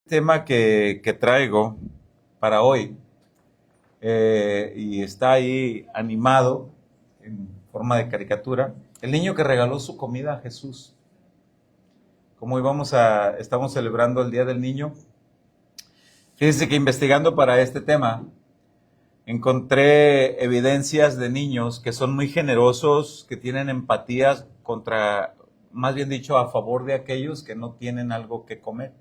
Tema que traigo para hoy y está ahí animado en forma de caricatura. El niño que regaló su comida a Jesús. Como estamos celebrando el Día del Niño. Fíjense que investigando para este tema encontré evidencias de niños que son muy generosos, que tienen empatías más bien dicho, a favor de aquellos que no tienen algo que comer.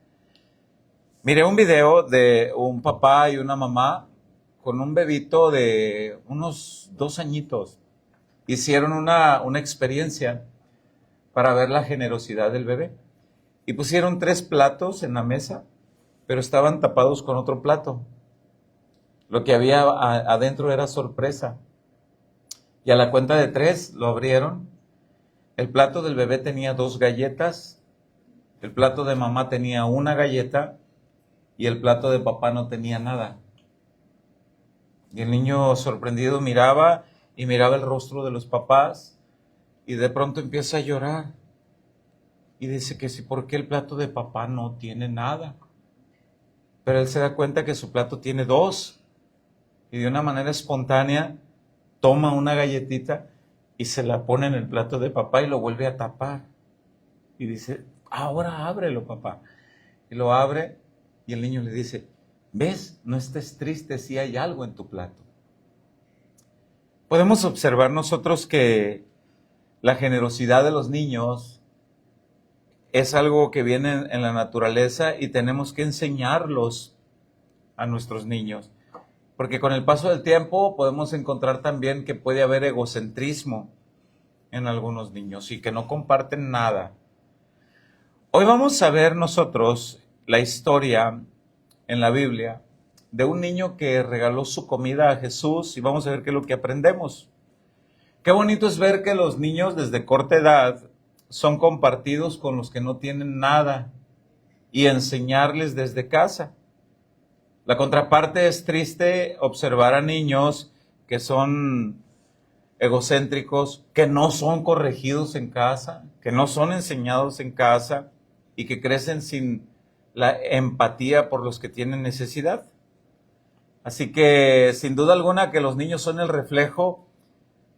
Miré un video de un papá y una mamá con un bebito de unos 2 añitos. Hicieron una experiencia para ver la generosidad del bebé. Y pusieron 3 platos en la mesa, pero estaban tapados con otro plato. Lo que había adentro era sorpresa. Y a la cuenta de 3 lo abrieron. El plato del bebé tenía 2 galletas. El plato de mamá tenía una galleta. Y el plato de papá no tenía nada. Y el niño sorprendido miraba y miraba el rostro de los papás y de pronto empieza a llorar. Y dice que sí, ¿por qué el plato de papá no tiene nada? Pero él se da cuenta que su plato tiene 2. Y de una manera espontánea toma una galletita y se la pone en el plato de papá y lo vuelve a tapar. Y dice, ahora ábrelo, papá. Y lo abre y el niño le dice, ¿ves? No estés triste si hay algo en tu plato. Podemos observar nosotros que la generosidad de los niños es algo que viene en la naturaleza y tenemos que enseñarlos a nuestros niños. Porque con el paso del tiempo podemos encontrar también que puede haber egocentrismo en algunos niños y que no comparten nada. Hoy vamos a ver nosotros la historia en la Biblia de un niño que regaló su comida a Jesús y vamos a ver qué es lo que aprendemos. Qué bonito es ver que los niños desde corta edad son compartidos con los que no tienen nada y enseñarles desde casa. La contraparte es triste observar a niños que son egocéntricos, que no son corregidos en casa, que no son enseñados en casa y que crecen sin la empatía por los que tienen necesidad. Así que sin duda alguna que los niños son el reflejo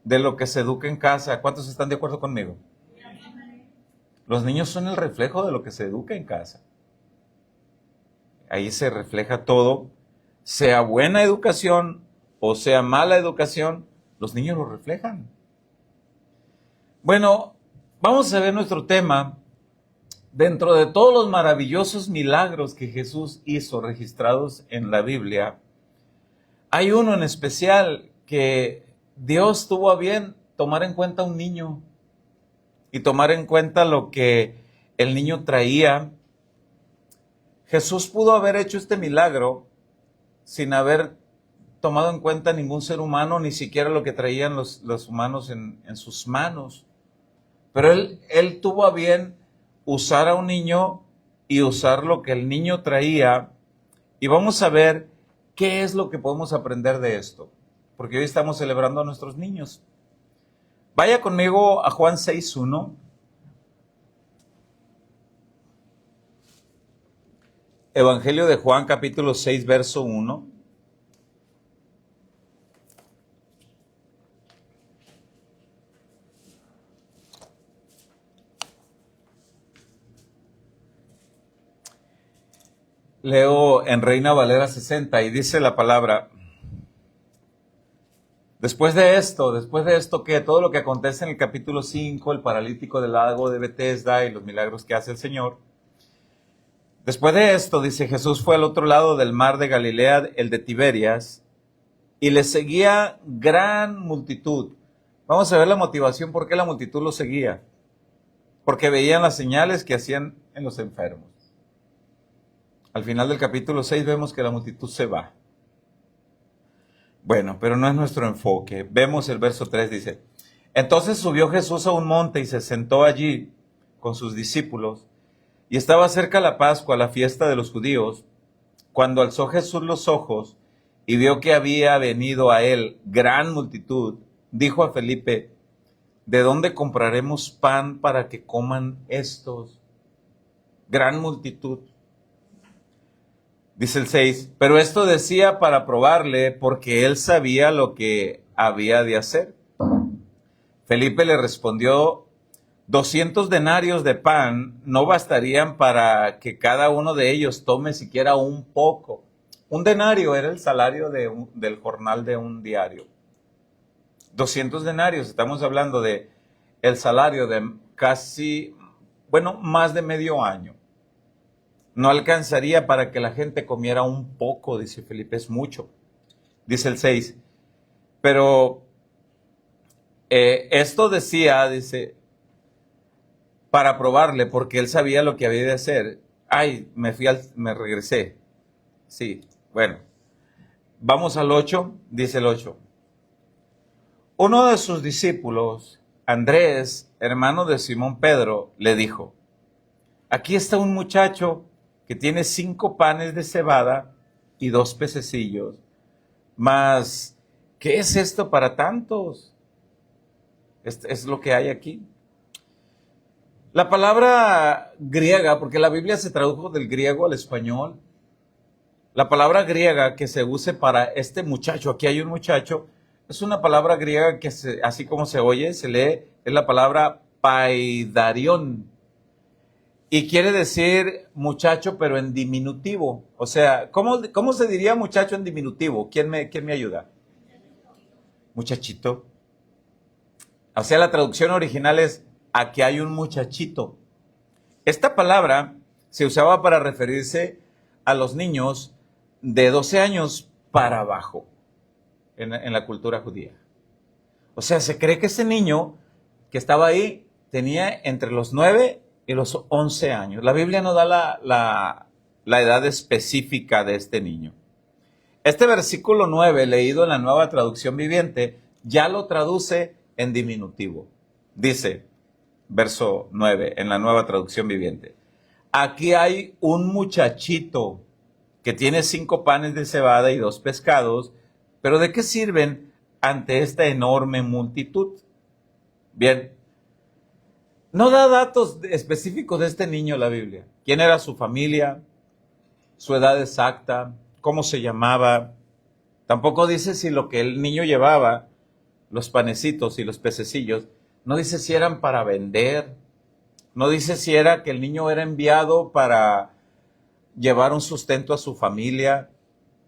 de lo que se educa en casa. ¿Cuántos están de acuerdo conmigo? Los niños son el reflejo de lo que se educa en casa. Ahí se refleja todo, sea buena educación o sea mala educación, los niños lo reflejan. Bueno, vamos a ver nuestro tema. Dentro de todos los maravillosos milagros que Jesús hizo registrados en la Biblia, hay uno en especial que Dios tuvo a bien tomar en cuenta a un niño y tomar en cuenta lo que el niño traía. Jesús pudo haber hecho este milagro sin haber tomado en cuenta ningún ser humano, ni siquiera lo que traían los humanos en sus manos. Pero él tuvo a bien usar a un niño y usar lo que el niño traía. Y vamos a ver qué es lo que podemos aprender de esto, porque hoy estamos celebrando a nuestros niños. Vaya conmigo a Juan 6:1. Evangelio de Juan, capítulo 6, verso 1. Leo en Reina Valera 60 y dice la palabra: Después de esto, que todo lo que acontece en el capítulo 5, el paralítico del lago de Betesda y los milagros que hace el Señor. Después de esto, dice, Jesús fue al otro lado del mar de Galilea, el de Tiberias, y le seguía gran multitud. Vamos a ver la motivación, por qué la multitud lo seguía. Porque veían las señales que hacían en los enfermos. Al final del capítulo 6 vemos que la multitud se va. Bueno, pero no es nuestro enfoque. Vemos el verso 3, dice: Entonces subió Jesús a un monte y se sentó allí con sus discípulos. Y estaba cerca la Pascua, la fiesta de los judíos. Cuando alzó Jesús los ojos y vio que había venido a él gran multitud, dijo a Felipe: ¿De dónde compraremos pan para que coman estos? Gran multitud. Dice el 6, pero esto decía para probarle porque él sabía lo que había de hacer. Felipe le respondió, 200 denarios de pan no bastarían para que cada uno de ellos tome siquiera un poco. Un denario era el salario del jornal de un diario. 200 denarios, estamos hablando de el salario de casi, bueno, más de medio año. No alcanzaría para que la gente comiera un poco, dice Felipe, es mucho. Dice el 6, pero esto decía, dice, para probarle, porque él sabía lo que había de hacer. Ay, me regresé. Sí, bueno. Vamos al 8, dice el 8. Uno de sus discípulos, Andrés, hermano de Simón Pedro, le dijo, aquí está un muchacho que tiene 5 panes de cebada y 2 pececillos. Mas, ¿qué es esto para tantos? Es lo que hay aquí. La palabra griega, porque la Biblia se tradujo del griego al español, la palabra griega que se use para este muchacho, aquí hay un muchacho, es una palabra griega que así como se oye, se lee, es la palabra paidarión. Y quiere decir muchacho, pero en diminutivo. O sea, ¿cómo se diría muchacho en diminutivo? ¿Quién me ayuda? Muchachito. O sea, la traducción original es, aquí hay un muchachito. Esta palabra se usaba para referirse a los niños de 12 años para abajo en la cultura judía. O sea, se cree que ese niño que estaba ahí tenía entre los 9 y los 11 años. La Biblia no da la edad específica de este niño. Este versículo 9, leído en la Nueva Traducción Viviente, ya lo traduce en diminutivo. Dice, verso 9, en la Nueva Traducción Viviente, aquí hay un muchachito que tiene 5 panes de cebada y 2 pescados, pero ¿de qué sirven ante esta enorme multitud? Bien, no da datos específicos de este niño la Biblia. ¿Quién era su familia? ¿Su edad exacta? ¿Cómo se llamaba? Tampoco dice si lo que el niño llevaba, los panecitos y los pececillos, no dice si eran para vender. No dice si era que el niño era enviado para llevar un sustento a su familia.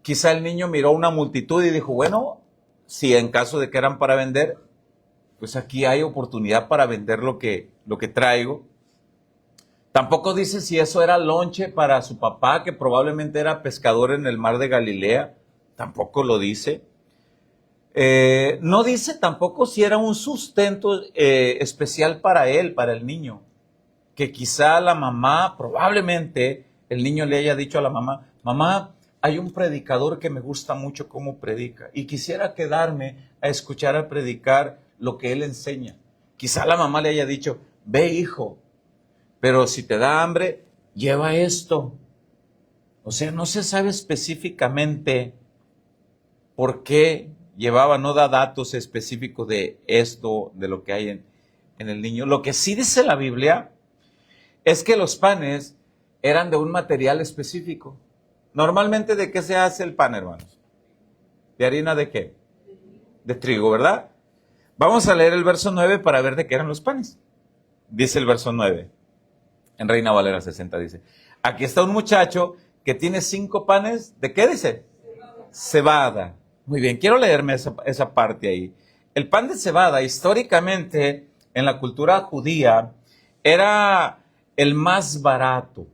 Quizá el niño miró una multitud y dijo, bueno, si en caso de que eran para vender, pues aquí hay oportunidad para vender lo que traigo. Tampoco dice si eso era lonche para su papá, que probablemente era pescador en el mar de Galilea. Tampoco lo dice. No dice tampoco si era un sustento especial para él, para el niño. Que quizá la mamá, probablemente el niño le haya dicho a la mamá, mamá, hay un predicador que me gusta mucho cómo predica y quisiera quedarme a escuchar a predicar lo que él enseña. Quizá la mamá le haya dicho, ve hijo, pero si te da hambre, lleva esto. O sea, no se sabe específicamente por qué llevaba, no da datos específicos de esto, de lo que hay en el niño. Lo que sí dice la Biblia es que los panes eran de un material específico. Normalmente, ¿de qué se hace el pan, hermanos? ¿De harina de qué? De trigo, ¿verdad? Vamos a leer el verso 9 para ver de qué eran los panes. Dice el verso 9, en Reina Valera 60 dice, aquí está un muchacho que tiene 5 panes, ¿de qué dice? Cebada. Muy bien, quiero leerme esa parte ahí. El pan de cebada, históricamente, en la cultura judía, era el más barato,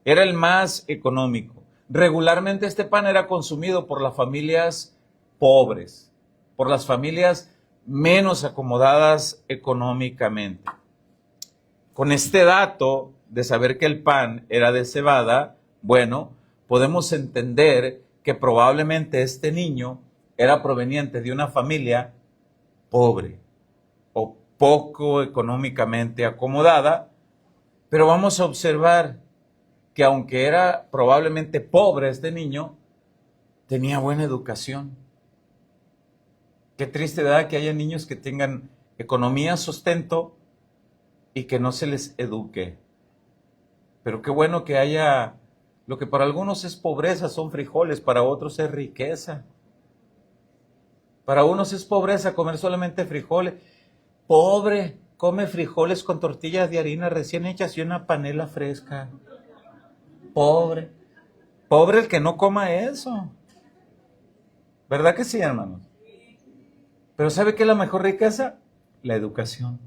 era el más económico. Regularmente este pan era consumido por las familias pobres, por las familias menos acomodadas económicamente. Con este dato de saber que el pan era de cebada, bueno, podemos entender que probablemente este niño era proveniente de una familia pobre o poco económicamente acomodada, pero vamos a observar que aunque era probablemente pobre este niño, tenía buena educación. Qué triste, ¿verdad? Que haya niños que tengan economía, sustento y que no se les eduque. Pero qué bueno que haya Lo que para algunos es pobreza son frijoles, para otros es riqueza. Para unos es pobreza comer solamente frijoles. Pobre, come frijoles con tortillas de harina recién hechas y una panela fresca. Pobre. Pobre el que no coma eso. ¿Verdad que sí, hermanos? Pero ¿sabe qué es la mejor riqueza? La educación,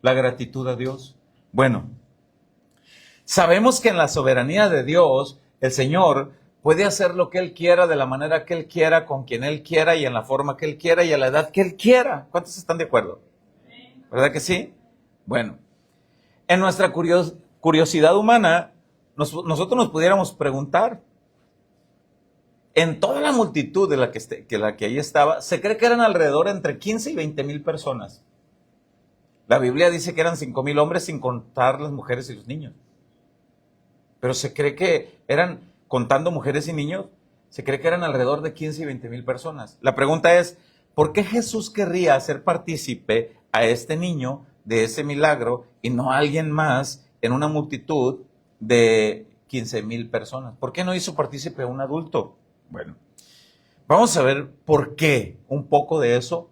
la gratitud a Dios. Bueno, sabemos que en la soberanía de Dios, el Señor puede hacer lo que Él quiera, de la manera que Él quiera, con quien Él quiera y en la forma que Él quiera y a la edad que Él quiera. ¿Cuántos están de acuerdo? ¿Verdad que sí? Bueno, en nuestra curiosidad humana, nosotros nos pudiéramos preguntar, en toda la multitud de la que ahí estaba, se cree que eran alrededor entre 15 y 20 mil personas. La Biblia dice que eran 5,000 hombres sin contar las mujeres y los niños. Pero se cree que eran, contando mujeres y niños, se cree que eran alrededor de 15 y 20 mil personas. La pregunta es, ¿por qué Jesús querría hacer partícipe a este niño de ese milagro y no a alguien más en una multitud de 15,000 personas? ¿Por qué no hizo partícipe a un adulto? Bueno, vamos a ver por qué, un poco de eso.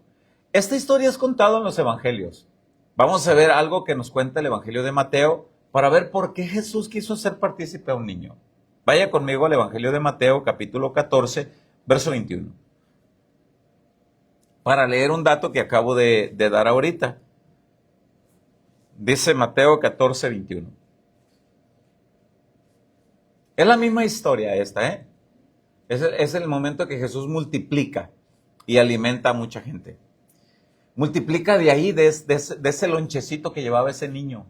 Esta historia es contada en los evangelios. Vamos a ver algo que nos cuenta el evangelio de Mateo para ver por qué Jesús quiso hacer partícipe a un niño. Vaya conmigo al evangelio de Mateo, capítulo 14, verso 21. Para leer un dato que acabo de dar ahorita. Dice Mateo 14, 21. Es la misma historia esta, ¿eh? Es el momento que Jesús multiplica y alimenta a mucha gente. Multiplica de ahí, de ese lonchecito que llevaba ese niño.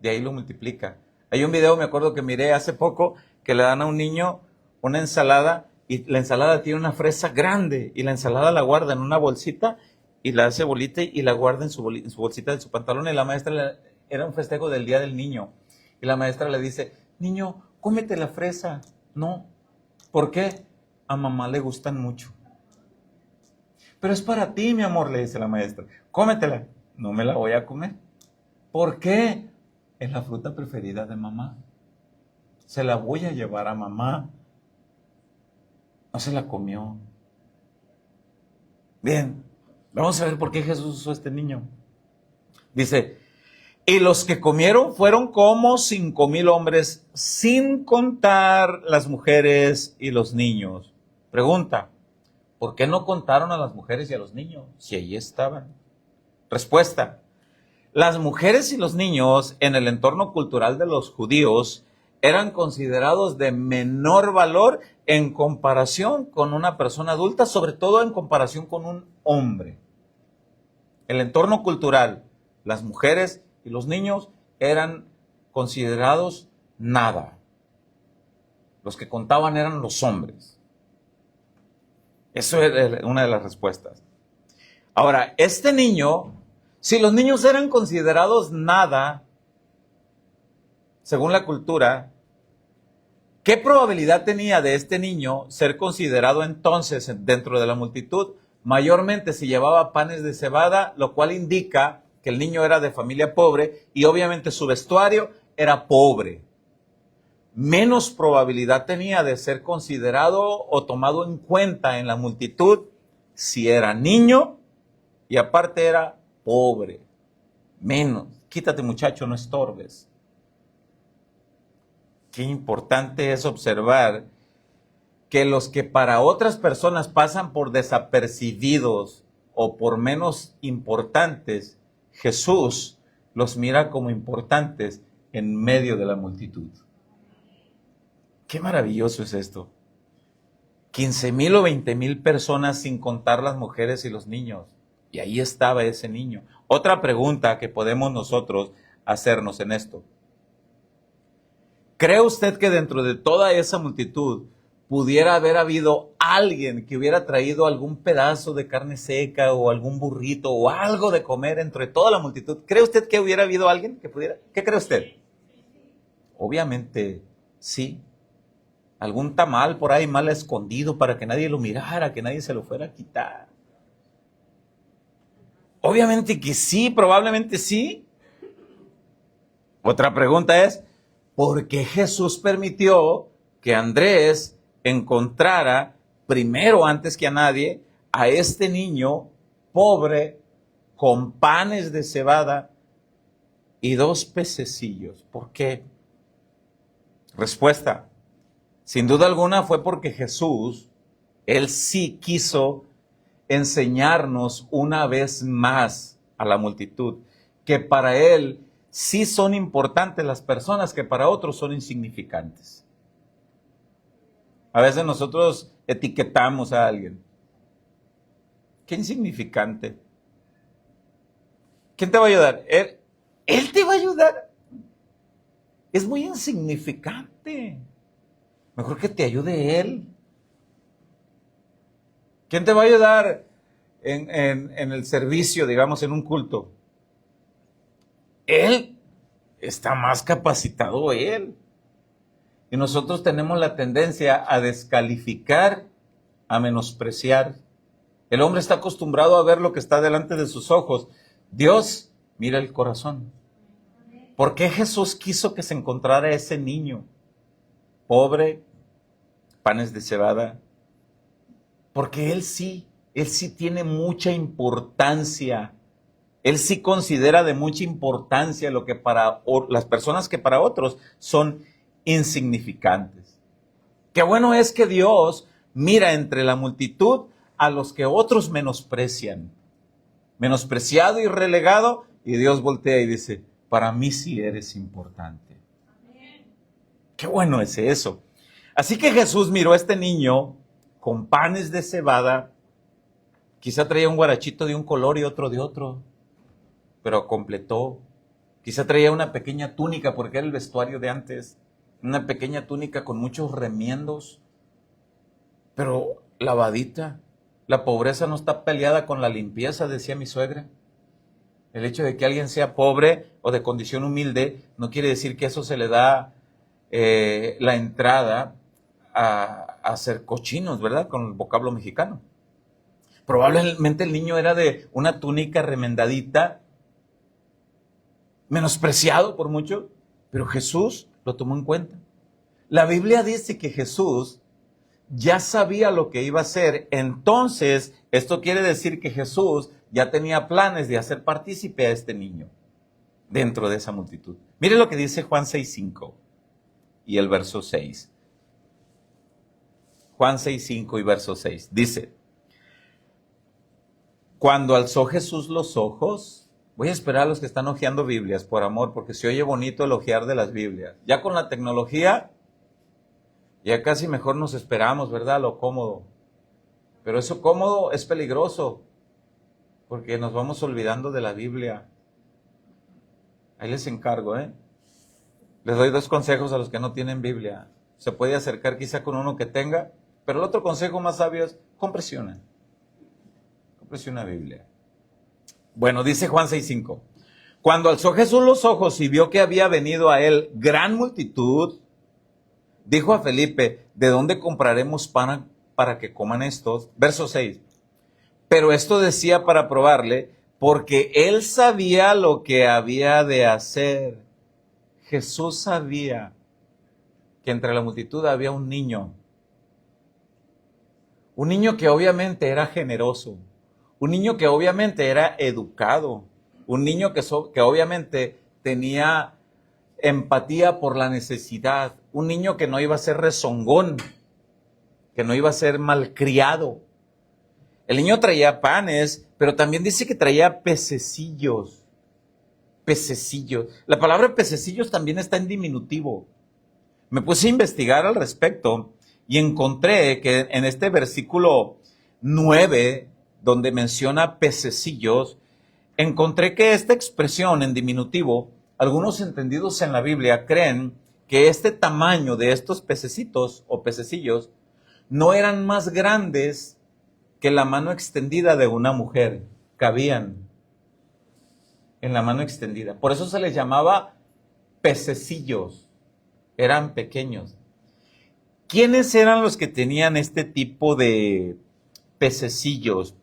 De ahí lo multiplica. Hay un video, me acuerdo que miré hace poco, que le dan a un niño una ensalada y la ensalada tiene una fresa grande y la ensalada la guarda en una bolsita y la hace bolita y la guarda en su bolsita de su pantalón y la maestra, era un festejo del Día del Niño. Y la maestra le dice, niño, cómete la fresa. No. ¿Por qué? A mamá le gustan mucho. Pero es para ti, mi amor, le dice la maestra. Cómetela. No me la voy a comer. ¿Por qué? Es la fruta preferida de mamá. Se la voy a llevar a mamá. No se la comió. Bien, vamos a ver por qué Jesús usó a este niño. Dice, y los que comieron fueron como 5,000 hombres, sin contar las mujeres y los niños. Pregunta, ¿por qué no contaron a las mujeres y a los niños si allí estaban? Respuesta, las mujeres y los niños en el entorno cultural de los judíos eran considerados de menor valor en comparación con una persona adulta, sobre todo en comparación con un hombre. El entorno cultural, las mujeres y los niños eran considerados nada. Los que contaban eran los hombres. Eso es una de las respuestas. Ahora, este niño, si los niños eran considerados nada, según la cultura, ¿qué probabilidad tenía de este niño ser considerado entonces dentro de la multitud? Mayormente si llevaba panes de cebada, lo cual indica que el niño era de familia pobre y obviamente su vestuario era pobre. Menos probabilidad tenía de ser considerado o tomado en cuenta en la multitud si era niño y aparte era pobre. Menos. Quítate, muchacho, no estorbes. Qué importante es observar que los que para otras personas pasan por desapercibidos o por menos importantes, Jesús los mira como importantes en medio de la multitud. Qué maravilloso es esto. 15,000 o 20,000 personas sin contar las mujeres y los niños. Y ahí estaba ese niño. Otra pregunta que podemos nosotros hacernos en esto. ¿Cree usted que dentro de toda esa multitud pudiera haber habido alguien que hubiera traído algún pedazo de carne seca o algún burrito o algo de comer entre toda la multitud? ¿Cree usted que hubiera habido alguien que pudiera? ¿Qué cree usted? Obviamente sí. Algún tamal por ahí mal escondido para que nadie lo mirara, que nadie se lo fuera a quitar. Obviamente que sí, probablemente sí. Otra pregunta es, porque Jesús permitió que Andrés encontrara primero, antes que a nadie, a este niño pobre con panes de cebada y 2 pececillos. ¿Por qué? Respuesta: sin duda alguna fue porque Jesús, Él sí quiso enseñarnos una vez más a la multitud que para Él sí son importantes las personas que para otros son insignificantes. A veces nosotros etiquetamos a alguien. Qué insignificante. ¿Quién te va a ayudar? Él te va a ayudar. Es muy insignificante. Mejor que te ayude Él. ¿Quién te va a ayudar en el servicio, digamos, en un culto? Él está más capacitado, Él. Y nosotros tenemos la tendencia a descalificar, a menospreciar. El hombre está acostumbrado a ver lo que está delante de sus ojos. Dios mira el corazón. ¿Por qué Jesús quiso que se encontrara ese niño pobre, panes de cebada? Porque Él sí tiene mucha importancia. Él sí considera de mucha importancia lo que para las personas que para otros son insignificantes. Qué bueno es que Dios mira entre la multitud a los que otros menosprecian. Menospreciado y relegado, y Dios voltea y dice, para mí sí eres importante. Qué bueno es eso. Así que Jesús miró a este niño con panes de cebada. Quizá traía un guarachito de un color y otro de otro, pero completó. Quizá traía una pequeña túnica, porque era el vestuario de antes, una pequeña túnica con muchos remiendos, pero lavadita. La pobreza no está peleada con la limpieza, decía mi suegra. El hecho de que alguien sea pobre o de condición humilde no quiere decir que eso se le da la entrada a ser cochinos, ¿verdad? Con el vocablo mexicano. Probablemente el niño era de una túnica remendadita, menospreciado por muchos, pero Jesús lo tomó en cuenta. La Biblia dice que Jesús ya sabía lo que iba a hacer, entonces esto quiere decir que Jesús ya tenía planes de hacer partícipe a este niño dentro de esa multitud. Mire lo que dice Juan 6:5 y el verso 6. Juan 6:5 y verso 6. Dice, cuando alzó Jesús los ojos, voy a esperar a los que están hojeando Biblias, por amor, porque se oye bonito el hojear de las Biblias. Ya con la tecnología, ya casi mejor nos esperamos, ¿verdad? Lo cómodo. Pero eso cómodo es peligroso, porque nos vamos olvidando de la Biblia. Ahí les encargo, ¿eh? Les doy 2 consejos a los que no tienen Biblia. Se puede acercar quizá con uno que tenga, pero el otro consejo más sabio es, cómprese una. Cómprese una Biblia. Bueno, dice Juan 6:5. Cuando alzó Jesús los ojos y vio que había venido a él gran multitud, dijo a Felipe, ¿de dónde compraremos pan para que coman estos? Verso 6. Pero esto decía para probarle, porque él sabía lo que había de hacer. Jesús sabía que entre la multitud había un niño que obviamente era generoso, un niño que obviamente era educado, un niño que obviamente tenía empatía por la necesidad, un niño que no iba a ser rezongón, que no iba a ser malcriado. El niño traía panes, pero también dice que traía pececillos. Pececillos. La palabra pececillos también está en diminutivo. Me puse a investigar al respecto y encontré que en este versículo 9, donde menciona pececillos, encontré que esta expresión en diminutivo, algunos entendidos en la Biblia creen que este tamaño de estos pececitos o pececillos no eran más grandes que la mano extendida de una mujer, cabían en la mano extendida. Por eso se les llamaba pececillos, eran pequeños. ¿Quiénes eran los que tenían este tipo de pececillos?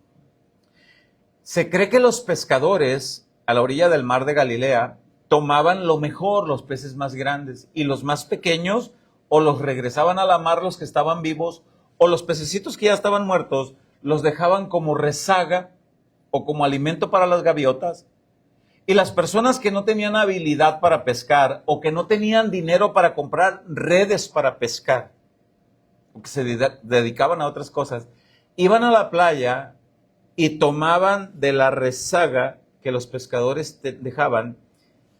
Se cree que los pescadores a la orilla del mar de Galilea tomaban lo mejor, los peces más grandes, y los más pequeños o los regresaban a la mar, los que estaban vivos, o los pececitos que ya estaban muertos, los dejaban como rezaga o como alimento para las gaviotas. Y las personas que no tenían habilidad para pescar o que no tenían dinero para comprar redes para pescar, o que se dedicaban a otras cosas, iban a la playa y tomaban de la rezaga que los pescadores dejaban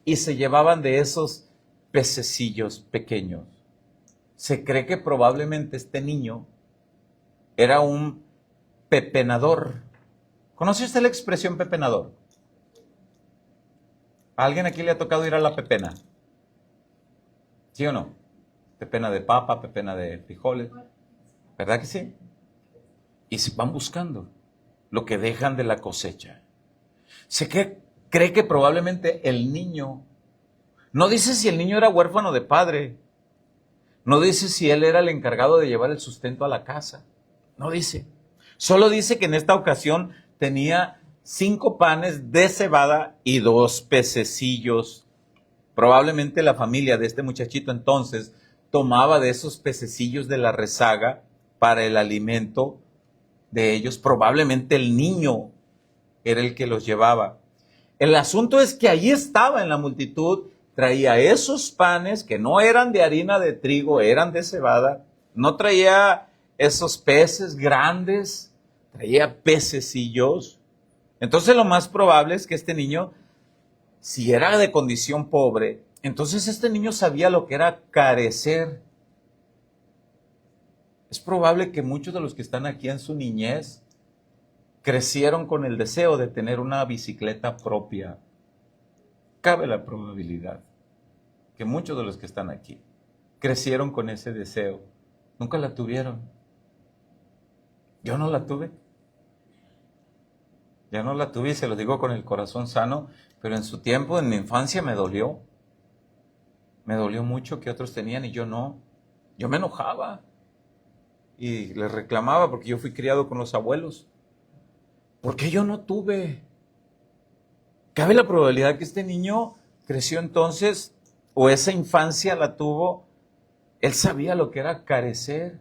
y se llevaban de esos pececillos pequeños. Se cree que probablemente este niño era un pepenador. ¿Conoce usted la expresión pepenador? ¿A alguien aquí le ha tocado ir a la pepena? ¿Sí o no? Pepena de papa, pepena de frijoles. ¿Verdad que sí? Y se van buscando lo que dejan de la cosecha. Se cree que probablemente el niño, no dice si el niño era huérfano de padre, no dice si él era el encargado de llevar el sustento a la casa, no dice. Solo dice que en esta ocasión tenía 5 panes de cebada y 2 pececillos. Probablemente la familia de este muchachito entonces tomaba de esos pececillos de la rezaga para el alimento de ellos. Probablemente el niño era el que los llevaba. El asunto es que allí estaba en la multitud, traía esos panes que no eran de harina de trigo, eran de cebada, no traía esos peces grandes, traía pececillos. Entonces lo más probable es que este niño, si era de condición pobre, entonces este niño sabía lo que era carecer. Es probable que muchos de los que están aquí en su niñez crecieron con el deseo de tener una bicicleta propia. Cabe la probabilidad que muchos de los que están aquí crecieron con ese deseo. Nunca la tuvieron. Yo no la tuve. Ya no la tuve y se lo digo con el corazón sano, pero en su tiempo, en mi infancia, me dolió. Me dolió mucho que otros tenían y yo no. Yo me enojaba y les reclamaba porque yo fui criado con los abuelos. ¿Por qué yo no tuve? Cabe la probabilidad que este niño creció entonces, o esa infancia la tuvo, él sabía lo que era carecer.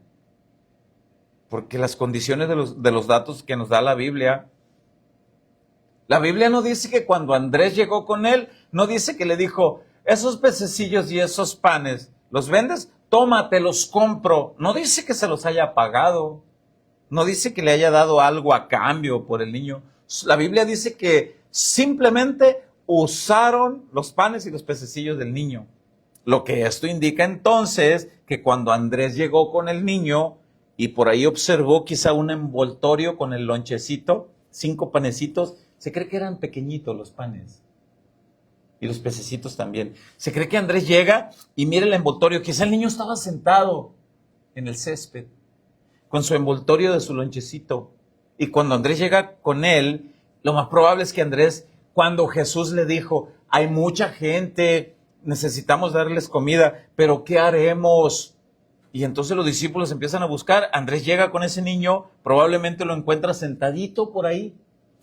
Porque las condiciones de los datos que nos da la Biblia no dice que cuando Andrés llegó con él, no dice que le dijo, esos pececillos y esos panes, ¿los vendes? Toma, te los compro. No dice que se los haya pagado. No dice que le haya dado algo a cambio por el niño. La Biblia dice que simplemente usaron los panes y los pececillos del niño. Lo que esto indica entonces que cuando Andrés llegó con el niño y por ahí observó quizá un envoltorio con el lonchecito, 5 panecitos, se cree que eran pequeñitos los panes. Y los pececitos también. Se cree que Andrés llega y mira el envoltorio. Quizá el niño estaba sentado en el césped con su envoltorio de su lonchecito. Y cuando Andrés llega con él, lo más probable es que Andrés, cuando Jesús le dijo, hay mucha gente, necesitamos darles comida, pero ¿qué haremos? Y entonces los discípulos empiezan a buscar. Andrés llega con ese niño, probablemente lo encuentra sentadito por ahí,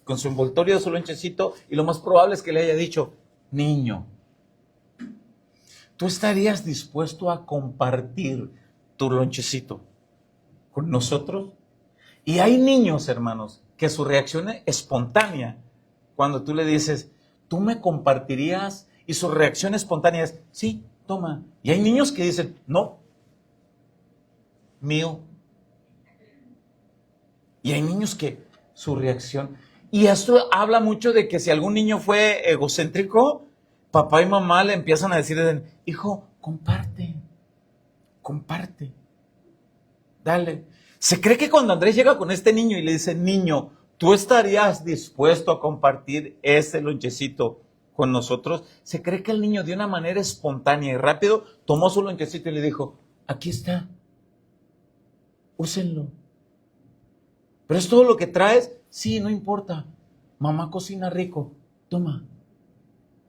con su envoltorio de su lonchecito, y lo más probable es que le haya dicho, niño, ¿tú estarías dispuesto a compartir tu lonchecito con nosotros? Y hay niños, hermanos, que su reacción es espontánea. Cuando tú le dices, ¿tú me compartirías? Y su reacción espontánea es, sí, toma. Y hay niños que dicen, no, mío. Y hay niños que su reacción... Y esto habla mucho de que si algún niño fue egocéntrico, papá y mamá le empiezan a decir, hijo, comparte, dale. Se cree que cuando Andrés llega con este niño y le dice, niño, ¿tú estarías dispuesto a compartir ese lonchecito con nosotros? Se cree que el niño de una manera espontánea y rápido tomó su lonchecito y le dijo, aquí está, úsenlo. ¿Pero es todo lo que traes? Sí, no importa. Mamá cocina rico. Toma,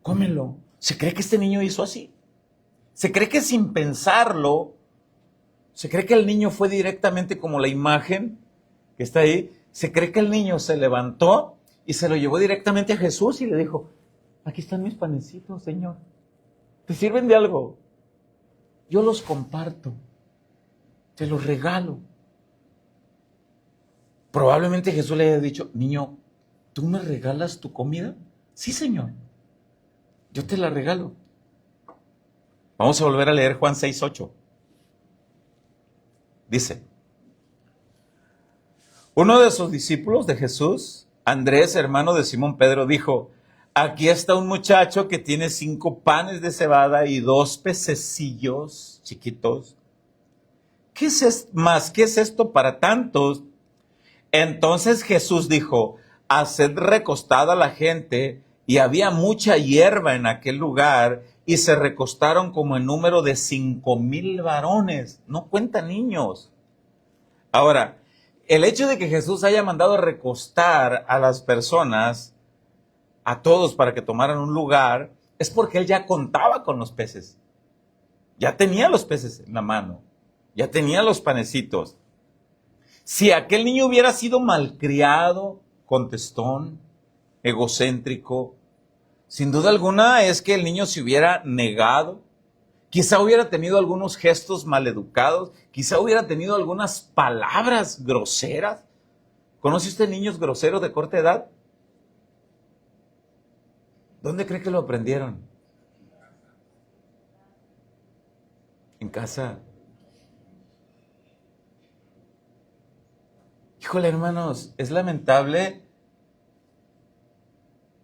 cómelo. Se cree que este niño hizo así. Se cree que sin pensarlo, se cree que el niño fue directamente como la imagen que está ahí. Se cree que el niño se levantó y se lo llevó directamente a Jesús y le dijo, aquí están mis panecitos, Señor. ¿Te sirven de algo? Yo los comparto. Te los regalo. Probablemente Jesús le haya dicho, niño, ¿tú me regalas tu comida? Sí, Señor. Yo te la regalo. Vamos a volver a leer Juan 6:8. Dice, uno de sus discípulos de Jesús, Andrés, hermano de Simón Pedro, dijo, aquí está un muchacho que tiene 5 panes de cebada y 2 pececillos chiquitos. ¿Qué es esto para tantos? Entonces Jesús dijo, haced recostada a la gente, y había mucha hierba en aquel lugar, y se recostaron como en número de 5,000 varones. No cuenta niños. Ahora, el hecho de que Jesús haya mandado a recostar a las personas, a todos para que tomaran un lugar, es porque él ya contaba con los peces. Ya tenía los peces en la mano. Ya tenía los panecitos. Si aquel niño hubiera sido malcriado, contestón, egocéntrico, sin duda alguna es que el niño se hubiera negado, quizá hubiera tenido algunos gestos maleducados, quizá hubiera tenido algunas palabras groseras. ¿Conoce usted niños groseros de corta edad? ¿Dónde cree que lo aprendieron? En casa. Híjole, hermanos, es lamentable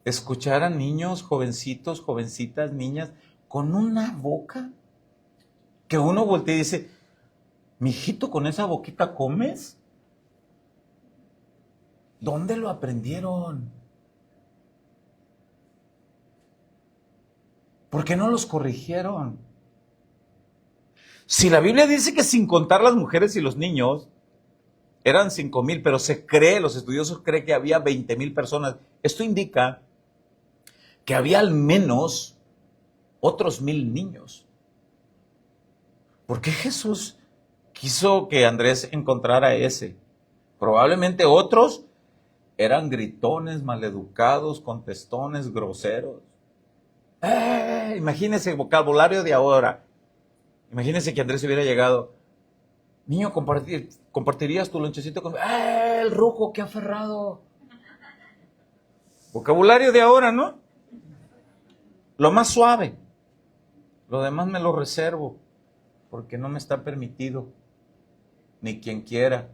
escuchar a niños, jovencitos, jovencitas, niñas, con una boca que uno voltea y dice, mijito, ¿con esa boquita comes? ¿Dónde lo aprendieron? ¿Por qué no los corrigieron? Si la Biblia dice que sin contar las mujeres y los niños, eran 5,000, pero los estudiosos creen que había 20,000 personas. Esto indica que había al menos otros 1,000 niños. ¿Por qué Jesús quiso que Andrés encontrara ese? Probablemente otros eran gritones, maleducados, contestones, groseros. Imagínense el vocabulario de ahora. Imagínense que Andrés hubiera llegado. Niño, ¿compartirías tu lonchecito con... el ruco, qué aferrado! Vocabulario de ahora, ¿no? Lo más suave. Lo demás me lo reservo, porque no me está permitido, ni quien quiera.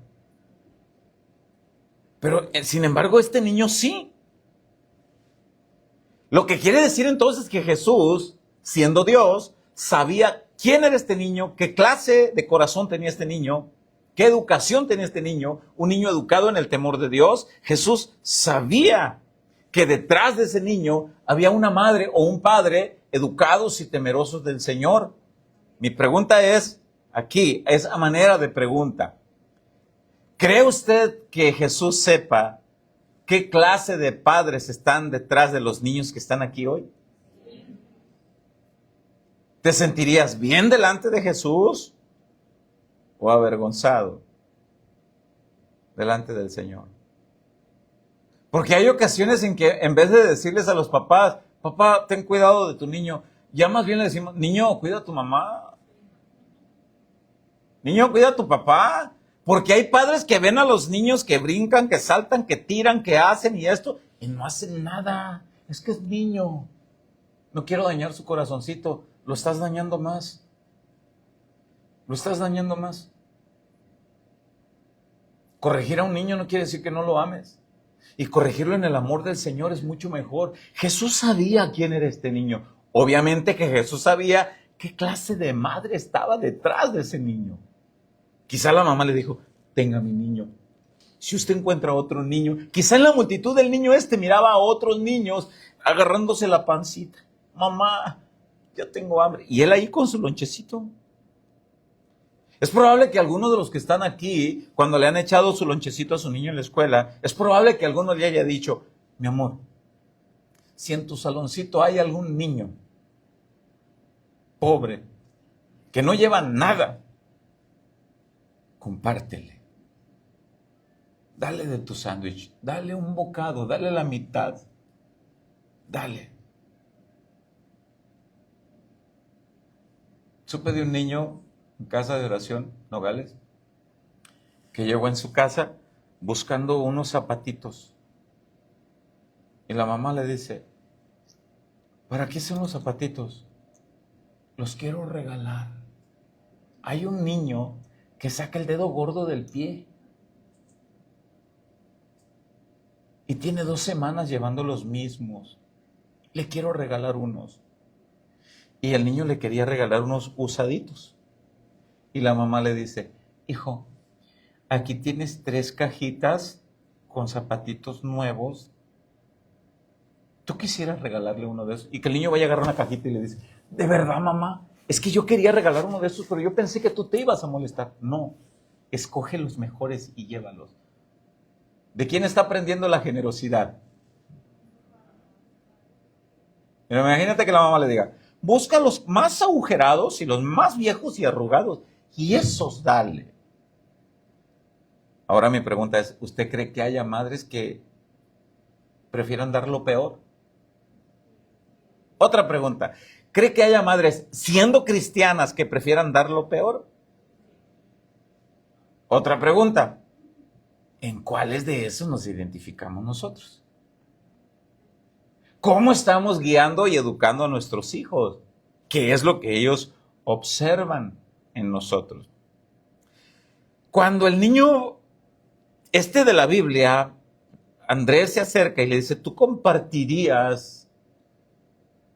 Pero, sin embargo, este niño sí. Lo que quiere decir entonces que Jesús, siendo Dios, sabía quién era este niño, qué clase de corazón tenía este niño, qué educación tenía este niño, un niño educado en el temor de Dios. Jesús sabía que detrás de ese niño había una madre o un padre educados y temerosos del Señor. Mi pregunta es, aquí, es a manera de pregunta. ¿Cree usted que Jesús sepa qué clase de padres están detrás de los niños que están aquí hoy? ¿Te sentirías bien delante de Jesús o avergonzado delante del Señor? Porque hay ocasiones en que en vez de decirles a los papás, papá, ten cuidado de tu niño, ya más bien le decimos, niño, cuida a tu mamá. Niño, cuida a tu papá. Porque hay padres que ven a los niños que brincan, que saltan, que tiran, que hacen y esto, y no hacen nada. Es que es niño. No quiero dañar su corazoncito. Lo estás dañando más. Lo estás dañando más. Corregir a un niño no quiere decir que no lo ames. Y corregirlo en el amor del Señor es mucho mejor. Jesús sabía quién era este niño. Obviamente que Jesús sabía qué clase de madre estaba detrás de ese niño. Quizá la mamá le dijo, tenga mi niño. Si usted encuentra otro niño, quizá en la multitud del niño miraba a otros niños agarrándose la pancita. Mamá, ya tengo hambre. Y él ahí con su lonchecito. Es probable que algunos de los que están aquí, cuando le han echado su lonchecito a su niño en la escuela, es probable que alguno le haya dicho, mi amor, si en tu saloncito hay algún niño pobre, que no lleva nada, compártele. Dale de tu sándwich, dale un bocado, dale la mitad. Dale. Supe de un niño en casa de oración, Nogales, que llegó en su casa buscando unos zapatitos. Y la mamá le dice, ¿para qué son los zapatitos? Los quiero regalar. Hay un niño que saca el dedo gordo del pie y tiene 2 semanas llevando los mismos. Le quiero regalar unos. Y el niño le quería regalar unos usaditos. Y la mamá le dice, hijo, aquí tienes 3 cajitas con zapatitos nuevos. ¿Tú quisieras regalarle uno de esos? Y que el niño vaya a agarrar una cajita y le dice, ¿de verdad, mamá? Es que yo quería regalar uno de esos, pero yo pensé que tú te ibas a molestar. No, escoge los mejores y llévalos. ¿De quién está aprendiendo la generosidad? Pero imagínate que la mamá le diga, busca los más agujerados y los más viejos y arrugados, y esos dale. Ahora mi pregunta es, ¿usted cree que haya madres que prefieran dar lo peor? Otra pregunta, ¿cree que haya madres siendo cristianas que prefieran dar lo peor? Otra pregunta, ¿en cuáles de esos nos identificamos nosotros? ¿Cómo estamos guiando y educando a nuestros hijos? ¿Qué es lo que ellos observan en nosotros? Cuando el niño de la Biblia, Andrés se acerca y le dice, ¿tú compartirías,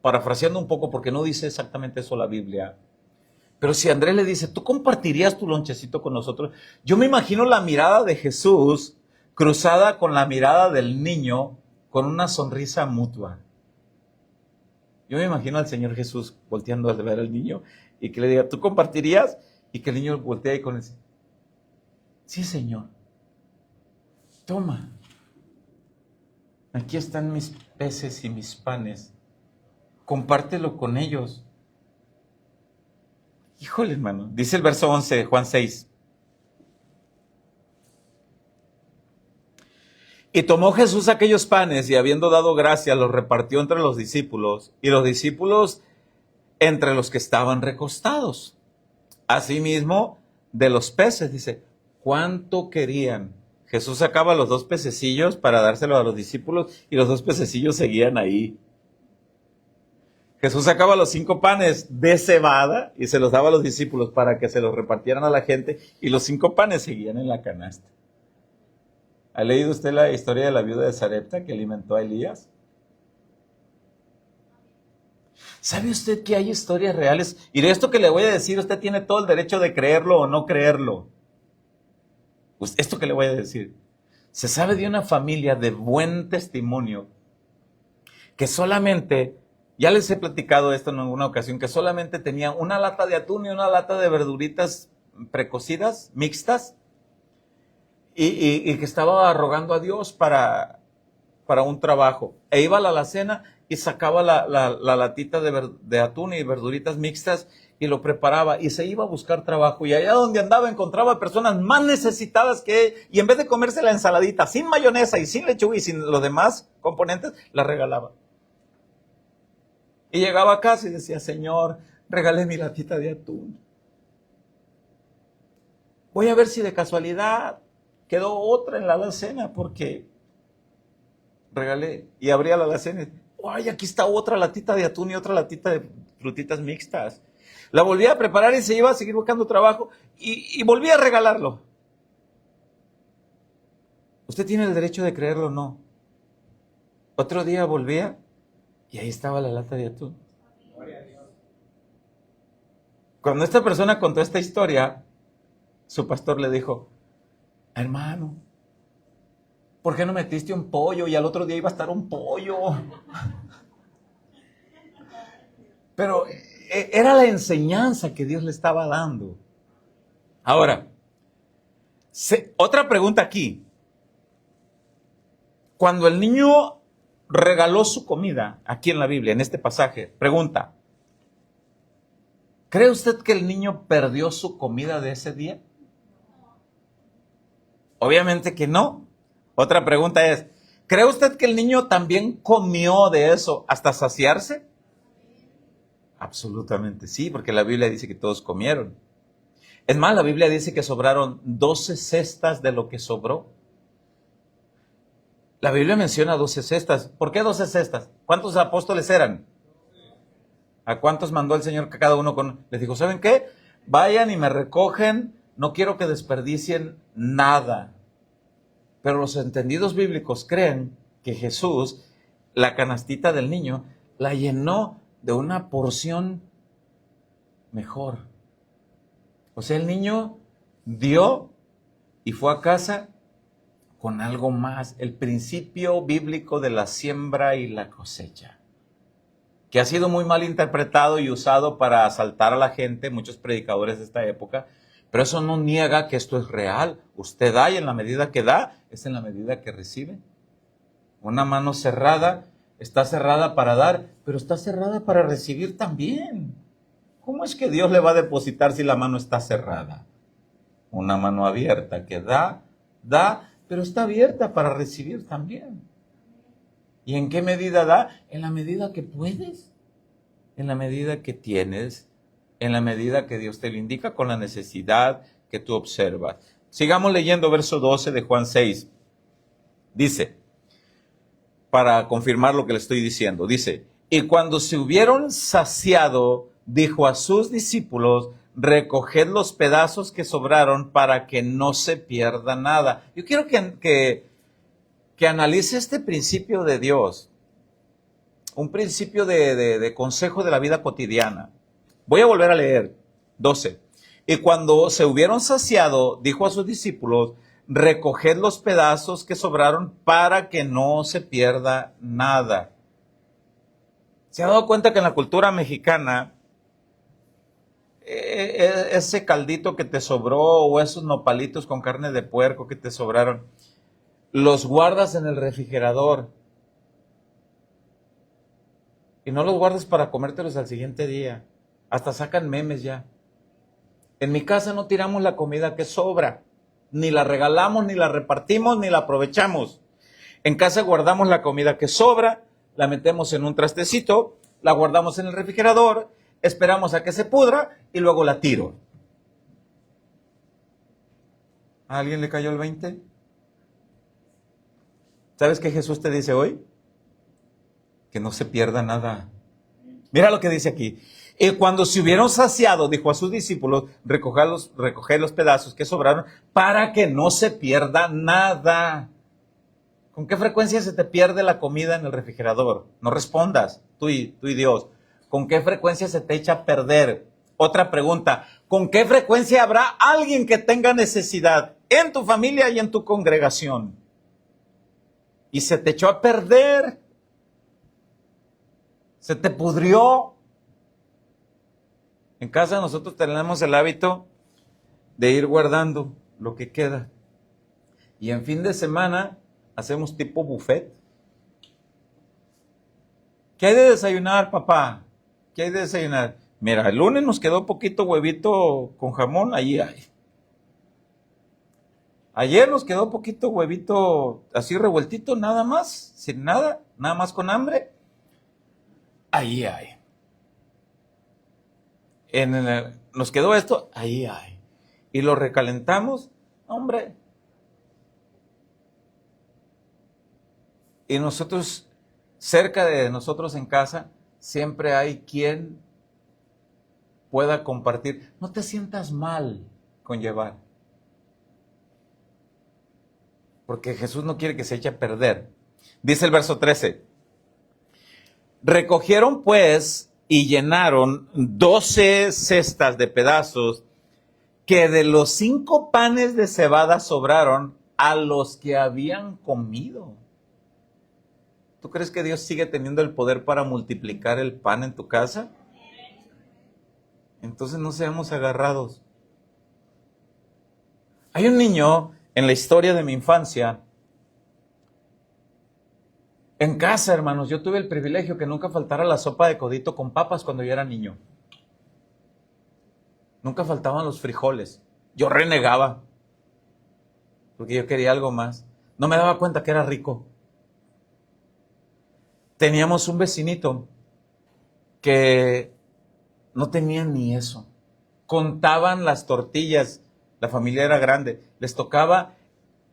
parafraseando un poco porque no dice exactamente eso la Biblia, pero si Andrés le dice, ¿tú compartirías tu lonchecito con nosotros? Yo me imagino la mirada de Jesús cruzada con la mirada del niño con una sonrisa mutua. Yo me imagino al Señor Jesús volteando a ver al niño y que le diga, ¿tú compartirías? Y que el niño voltee con él. Sí, Señor. Toma. Aquí están mis peces y mis panes. Compártelo con ellos. Híjole, hermano. Dice el verso 11 de Juan 6. Y tomó Jesús aquellos panes y habiendo dado gracia los repartió entre los discípulos y los discípulos entre los que estaban recostados. Asimismo, de los peces, dice, ¿cuánto querían? Jesús sacaba los 2 pececillos para dárselos a los discípulos y los 2 pececillos seguían ahí. Jesús sacaba los 5 panes de cebada y se los daba a los discípulos para que se los repartieran a la gente y los 5 panes seguían en la canasta. ¿Ha leído usted la historia de la viuda de Sarepta que alimentó a Elías? ¿Sabe usted que hay historias reales? Y de esto que le voy a decir, usted tiene todo el derecho de creerlo o no creerlo. Esto que le voy a decir. Se sabe de una familia de buen testimonio que solamente, ya les he platicado esto en alguna ocasión, que solamente tenía una lata de atún y una lata de verduritas precocidas, mixtas, y que estaba rogando a Dios para un trabajo. E iba a la alacena y sacaba la latita de atún y verduritas mixtas y lo preparaba y se iba a buscar trabajo. Y allá donde andaba encontraba personas más necesitadas que él y en vez de comerse la ensaladita sin mayonesa y sin lechuga y sin los demás componentes, la regalaba. Y llegaba a casa y decía, Señor, regalé mi latita de atún. Voy a ver si de casualidad quedó otra en la alacena porque regalé. Y abría la alacena y, ¡ay, aquí está otra latita de atún y otra latita de frutitas mixtas! La volví a preparar y se iba a seguir buscando trabajo y volví a regalarlo. ¿Usted tiene el derecho de creerlo o no? Otro día volvía y ahí estaba la lata de atún. Cuando esta persona contó esta historia, su pastor le dijo, hermano, ¿por qué no metiste un pollo? Y al otro día iba a estar un pollo. Pero era la enseñanza que Dios le estaba dando. Ahora, otra pregunta aquí. Cuando el niño regaló su comida, aquí en la Biblia, en este pasaje, pregunta, ¿cree usted que el niño perdió su comida de ese día? Obviamente que no. Otra pregunta es, ¿cree usted que el niño también comió de eso hasta saciarse? Absolutamente sí, porque la Biblia dice que todos comieron. Es más, la Biblia dice que sobraron 12 cestas de lo que sobró. La Biblia menciona 12 cestas. ¿Por qué 12 cestas? ¿Cuántos apóstoles eran? ¿A cuántos mandó el Señor que cada uno con...? Les dijo, ¿saben qué? Vayan y me recogen, no quiero que desperdicien nada. Pero los entendidos bíblicos creen que Jesús, la canastita del niño, la llenó de una porción mejor. O sea, el niño dio y fue a casa con algo más. El principio bíblico de la siembra y la cosecha, que ha sido muy mal interpretado y usado para asaltar a la gente, muchos predicadores de esta época, pero eso no niega que esto es real. Usted da y en la medida que da, es en la medida que recibe. Una mano cerrada está cerrada para dar, pero está cerrada para recibir también. ¿Cómo es que Dios le va a depositar si la mano está cerrada? Una mano abierta que da, pero está abierta para recibir también. ¿Y en qué medida da? En la medida que puedes, en la medida que tienes, en la medida que Dios te lo indica, con la necesidad que tú observas. Sigamos leyendo verso 12 de Juan 6. Dice, para confirmar lo que le estoy diciendo, dice, y cuando se hubieron saciado, dijo a sus discípulos, recoged los pedazos que sobraron para que no se pierda nada. Yo quiero que analice este principio de Dios, un principio de consejo de la vida cotidiana. Voy a volver a leer, 12. Y cuando se hubieron saciado, dijo a sus discípulos, recoged los pedazos que sobraron para que no se pierda nada. ¿Se ha dado cuenta que en la cultura mexicana, ese caldito que te sobró o esos nopalitos con carne de puerco que te sobraron, los guardas en el refrigerador y no los guardas para comértelos al siguiente día? Hasta sacan memes ya. En mi casa no tiramos la comida que sobra, ni la regalamos, ni la repartimos, ni la aprovechamos. En casa guardamos la comida que sobra, la metemos en un trastecito, la guardamos en el refrigerador, esperamos a que se pudra y luego la tiro. ¿A alguien le cayó el 20? ¿Sabes qué Jesús te dice hoy? Que no se pierda nada. Mira lo que dice aquí. Y cuando se hubieron saciado, dijo a sus discípulos, recoged los pedazos que sobraron para que no se pierda nada. ¿Con qué frecuencia se te pierde la comida en el refrigerador? No respondas, tú y Dios. ¿Con qué frecuencia se te echa a perder? Otra pregunta, ¿con qué frecuencia habrá alguien que tenga necesidad en tu familia y en tu congregación? Y se te echó a perder, se te pudrió. En casa nosotros tenemos el hábito de ir guardando lo que queda. Y en fin de semana hacemos tipo buffet. ¿Qué hay de desayunar, papá? ¿Qué hay de desayunar? Mira, el lunes nos quedó poquito huevito con jamón, ahí hay. Ayer nos quedó poquito huevito así revueltito, nada más, sin nada, nada más con hambre. Ahí hay. Nos quedó esto, ahí hay. Y lo recalentamos, hombre. Y nosotros, cerca de nosotros en casa, siempre hay quien pueda compartir. No te sientas mal con llevar. Porque Jesús no quiere que se eche a perder. Dice el verso 13. Recogieron pues y llenaron 12 cestas de pedazos que de los 5 panes de cebada sobraron a los que habían comido. ¿Tú crees que Dios sigue teniendo el poder para multiplicar el pan en tu casa? Entonces no seamos agarrados. Hay un niño en la historia de mi infancia. En casa, hermanos, yo tuve el privilegio que nunca faltara la sopa de codito con papas cuando yo era niño. Nunca faltaban los frijoles. Yo renegaba, porque yo quería algo más. No me daba cuenta que era rico. Teníamos un vecinito que No tenían ni eso. Contaban las tortillas. La familia era grande. Les tocaba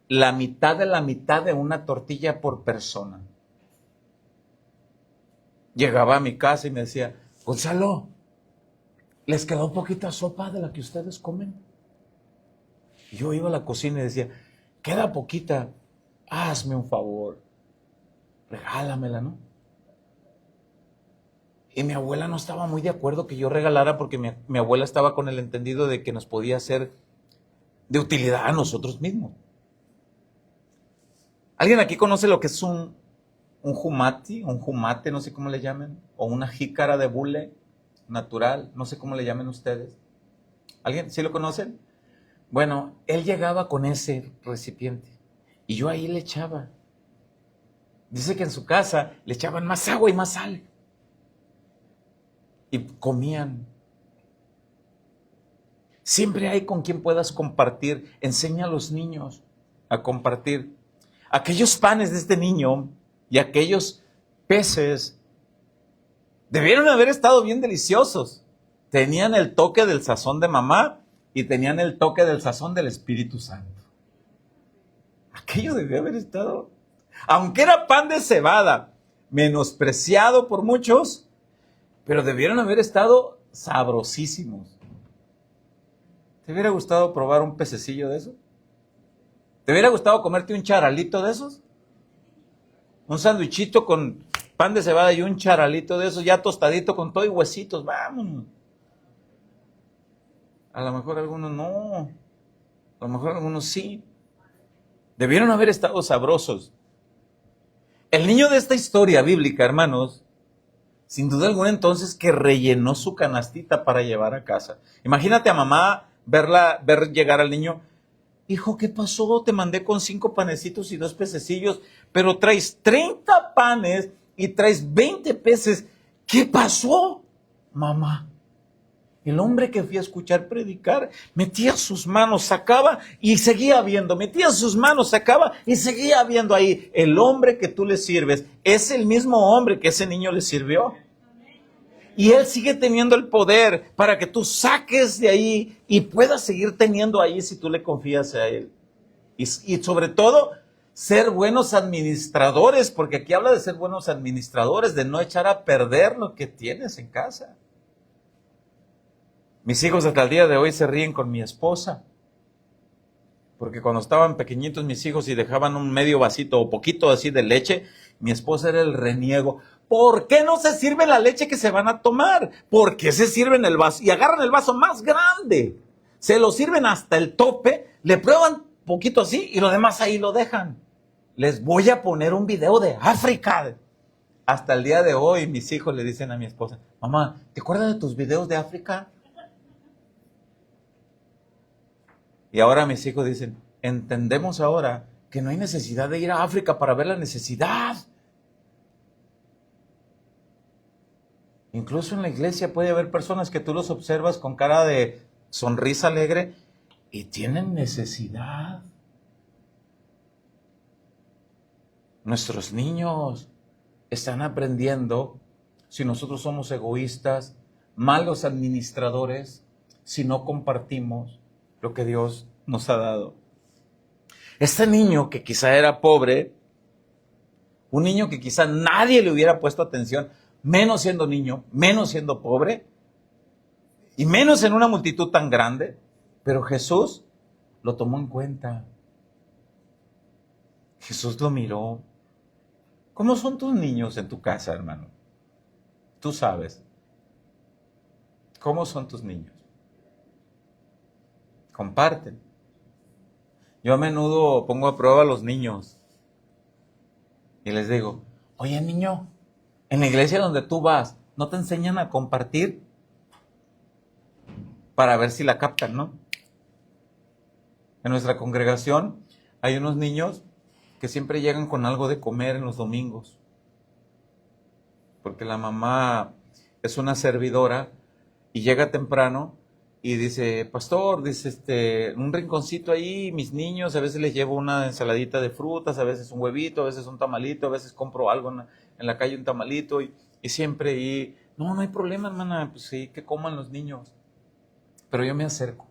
la mitad de una tortilla por persona. Llegaba a mi casa y me decía, Gonzalo, ¿les quedó poquita sopa de la que ustedes comen? Y yo iba a la cocina y decía, queda poquita, hazme un favor, regálamela, ¿no? Y mi abuela no estaba muy de acuerdo que yo regalara porque mi abuela estaba con el entendido de que nos podía ser de utilidad a nosotros mismos. ¿Alguien aquí conoce lo que es un jumate, no sé cómo le llamen? O una jícara de bule natural, no sé cómo le llamen ustedes. ¿Alguien? ¿Sí lo conocen? Bueno, él llegaba con ese recipiente y yo ahí le echaba. Dice que en su casa le echaban más agua y más sal. Y comían. Siempre hay con quien puedas compartir. Enseña a los niños a compartir. Aquellos panes de este niño y aquellos peces debieron haber estado bien deliciosos. Tenían el toque del sazón de mamá y tenían el toque del sazón del Espíritu Santo. Aquello debió haber estado, aunque era pan de cebada, menospreciado por muchos, pero debieron haber estado sabrosísimos. ¿Te hubiera gustado probar un pececillo de eso? ¿Te hubiera gustado comerte un charalito de esos? Un sándwichito con pan de cebada y un charalito de esos ya tostadito con todo y huesitos, vámonos. A lo mejor algunos no, a lo mejor algunos sí. Debieron haber estado sabrosos. El niño de esta historia bíblica, hermanos, sin duda alguna entonces que rellenó su canastita para llevar a casa. Imagínate a mamá ver llegar al niño. Hijo, ¿qué pasó? Te mandé con 5 panecitos y 2 pececillos, pero traes 30 panes y traes 20 peces. ¿Qué pasó, mamá? El hombre que fui a escuchar predicar metía sus manos, sacaba y seguía viendo, metía sus manos, sacaba y seguía viendo ahí. El hombre que tú le sirves es el mismo hombre que ese niño le sirvió. Y él sigue teniendo el poder para que tú saques de ahí y puedas seguir teniendo ahí si tú le confías a él. Y sobre todo, ser buenos administradores, porque aquí habla de ser buenos administradores, de no echar a perder lo que tienes en casa. Mis hijos hasta el día de hoy se ríen con mi esposa, porque cuando estaban pequeñitos mis hijos y dejaban un medio vasito o poquito así de leche, mi esposa era el reniego. ¿Por qué no se sirve la leche que se van a tomar? ¿Por qué se sirven el vaso? Y agarran el vaso más grande, se lo sirven hasta el tope, le prueban poquito así y lo demás ahí lo dejan. Les voy a poner un video de África. Hasta el día de hoy mis hijos le dicen a mi esposa, mamá, ¿te acuerdas de tus videos de África? Y ahora mis hijos dicen, entendemos ahora que no hay necesidad de ir a África para ver la necesidad. Incluso en la iglesia puede haber personas que tú los observas con cara de sonrisa alegre y tienen necesidad. Nuestros niños están aprendiendo, si nosotros somos egoístas, malos administradores, si no compartimos lo que Dios nos ha dado. Este niño que quizá era pobre, un niño que quizá nadie le hubiera puesto atención, menos siendo niño, menos siendo pobre, y menos en una multitud tan grande, pero Jesús lo tomó en cuenta. Jesús lo miró. ¿Cómo son tus niños en tu casa, hermano? Tú sabes. ¿Cómo son tus niños? Comparten. Yo a menudo pongo a prueba a los niños y les digo, oye niño, en la iglesia donde tú vas, ¿no te enseñan a compartir? Para ver si la captan, ¿no? En nuestra congregación hay unos niños que siempre llegan con algo de comer en los domingos, porque la mamá es una servidora y llega temprano y dice, pastor, dice, un rinconcito ahí, mis niños, a veces les llevo una ensaladita de frutas, a veces un huevito, a veces un tamalito, a veces compro algo en la calle, un tamalito, y siempre ahí No, no hay problema, hermana, pues sí, que coman los niños. Pero yo me acerco.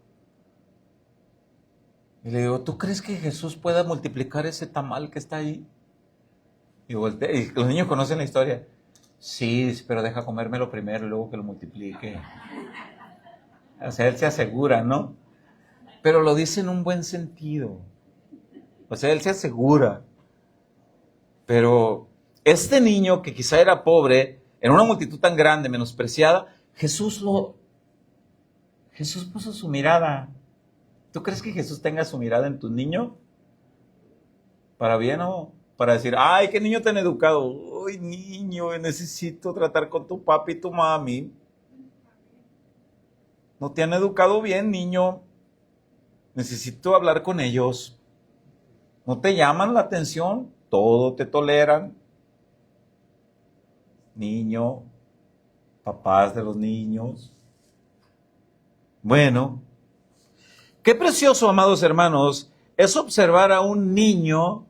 Y le digo, ¿tú crees que Jesús pueda multiplicar ese tamal que está ahí? Y voltea, y los niños conocen la historia. Sí, pero deja comérmelo primero y luego que lo multiplique. O sea, él se asegura, ¿no? Pero lo dice en un buen sentido. O sea, él se asegura. Pero este niño que quizá era pobre, en una multitud tan grande, menospreciada, Jesús puso su mirada. ¿Tú crees que Jesús tenga su mirada en tu niño? ¿Para bien o para decir, ay, qué niño tan educado? Ay, niño, necesito tratar con tu papi y tu mami. No te han educado bien, niño. Necesito hablar con ellos. ¿No te llaman la atención? Todo te toleran. Niño, papás de los niños. Bueno, qué precioso, amados hermanos, es observar a un niño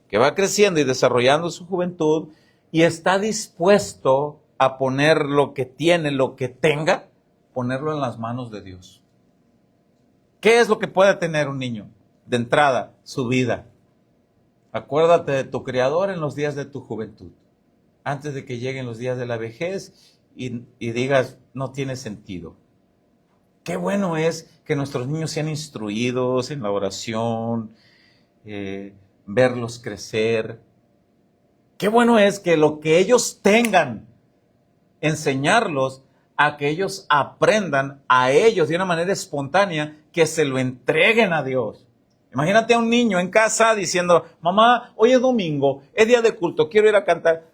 que va creciendo y desarrollando su juventud y está dispuesto a poner lo que tiene, lo que tenga, ponerlo en las manos de Dios. ¿Qué es lo que puede tener un niño? De entrada, su vida. Acuérdate de tu Creador en los días de tu juventud, antes de que lleguen los días de la vejez y digas, no tiene sentido. Qué bueno es que nuestros niños sean instruidos en la oración, verlos crecer. Qué bueno es que lo que ellos tengan, enseñarlos a que ellos aprendan a ellos de una manera espontánea, que se lo entreguen a Dios. Imagínate a un niño en casa diciendo, mamá, hoy es domingo, es día de culto, quiero ir a cantar.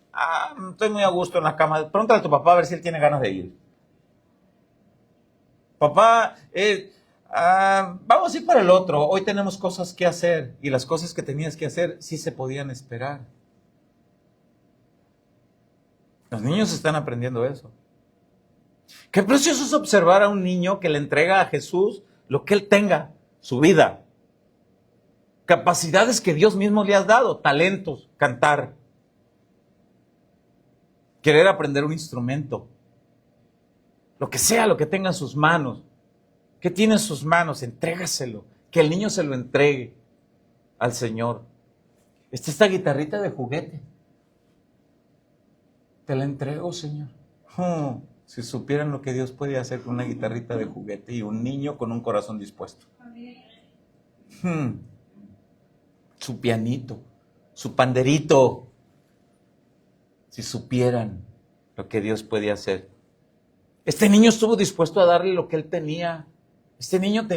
Estoy muy a gusto en la cama, pregúntale a tu papá a ver si él tiene ganas de ir. Papá, vamos a ir para el otro, hoy tenemos cosas que hacer, y las cosas que tenías que hacer sí se podían esperar. Los niños están aprendiendo eso. Qué precioso es observar a un niño que le entrega a Jesús lo que él tenga, su vida, capacidades que Dios mismo le ha dado, talentos, cantar, querer aprender un instrumento, lo que sea, lo que tenga en sus manos. ¿Qué tiene en sus manos? Entrégaselo, que el niño se lo entregue al Señor. Esta guitarrita de juguete, te la entrego, Señor. Si supieran lo que Dios puede hacer con una guitarrita de juguete y un niño con un corazón dispuesto. Su pianito, su panderito. Si supieran lo que Dios puede hacer. Este niño estuvo dispuesto a darle lo que él tenía. Este niño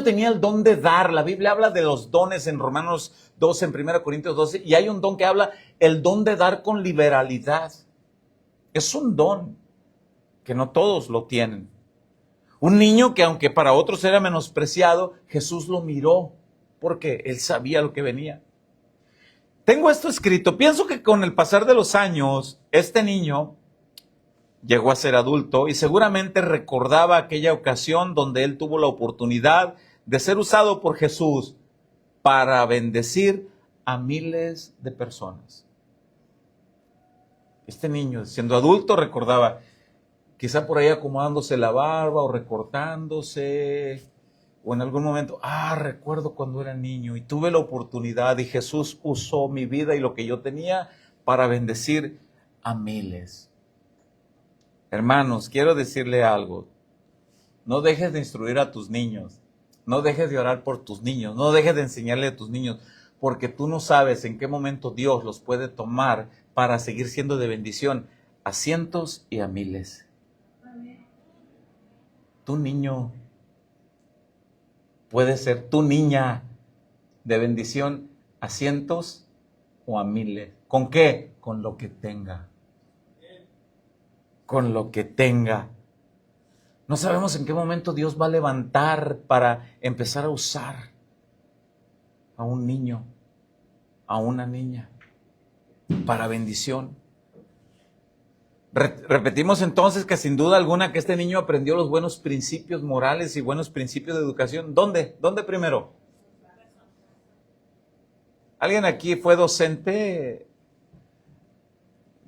tenía el don de dar. La Biblia habla de los dones en Romanos 12, en 1 Corintios 12, y hay un don que habla el don de dar con liberalidad. Es un don que no todos lo tienen. Un niño que aunque para otros era menospreciado, Jesús lo miró porque él sabía lo que venía. Tengo esto escrito. Pienso que con el pasar de los años, este niño llegó a ser adulto y seguramente recordaba aquella ocasión donde él tuvo la oportunidad de ser usado por Jesús para bendecir a miles de personas. Este niño, siendo adulto, recordaba, quizá por ahí acomodándose la barba o recortándose, o en algún momento, recuerdo cuando era niño y tuve la oportunidad y Jesús usó mi vida y lo que yo tenía para bendecir a miles. Hermanos, quiero decirle algo. No dejes de instruir a tus niños. No dejes de orar por tus niños. No dejes de enseñarle a tus niños. Porque tú no sabes en qué momento Dios los puede tomar para seguir siendo de bendición a cientos y a miles. Tu niño puede ser tu niña de bendición a cientos o a miles. ¿Con qué? Con lo que tenga. Con lo que tenga. No sabemos en qué momento Dios va a levantar para empezar a usar a un niño, a una niña, para bendición. Repetimos entonces que sin duda alguna que este niño aprendió los buenos principios morales y buenos principios de educación. ¿Dónde? ¿Dónde primero? ¿Alguien aquí fue docente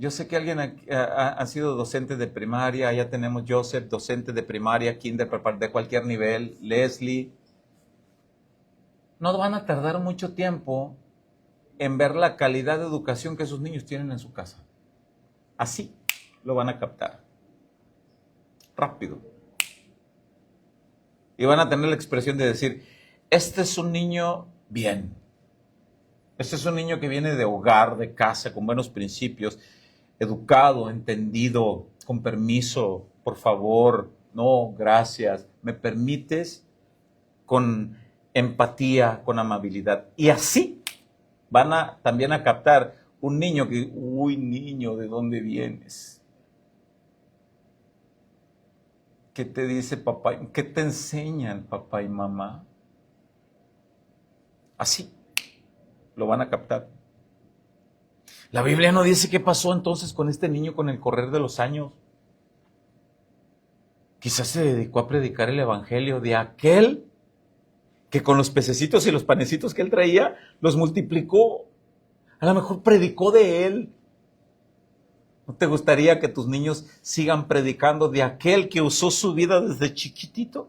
Yo sé que alguien ha sido docente de primaria, ya tenemos Joseph, docente de primaria, kinder, de cualquier nivel, Leslie. No van a tardar mucho tiempo en ver la calidad de educación que esos niños tienen en su casa. Así lo van a captar. Rápido. Y van a tener la expresión de decir, este es un niño bien. Este es un niño que viene de hogar, de casa, con buenos principios, educado, entendido, con permiso, por favor, no, gracias, me permites, con empatía, con amabilidad. Y así van a también a captar un niño que, uy, niño, ¿de dónde vienes? ¿Qué te dice papá? ¿Qué te enseñan papá y mamá? Así lo van a captar. La Biblia no dice qué pasó entonces con este niño con el correr de los años. Quizás se dedicó a predicar el evangelio de aquel que con los pececitos y los panecitos que él traía, los multiplicó. A lo mejor predicó de él. ¿No te gustaría que tus niños sigan predicando de aquel que usó su vida desde chiquitito?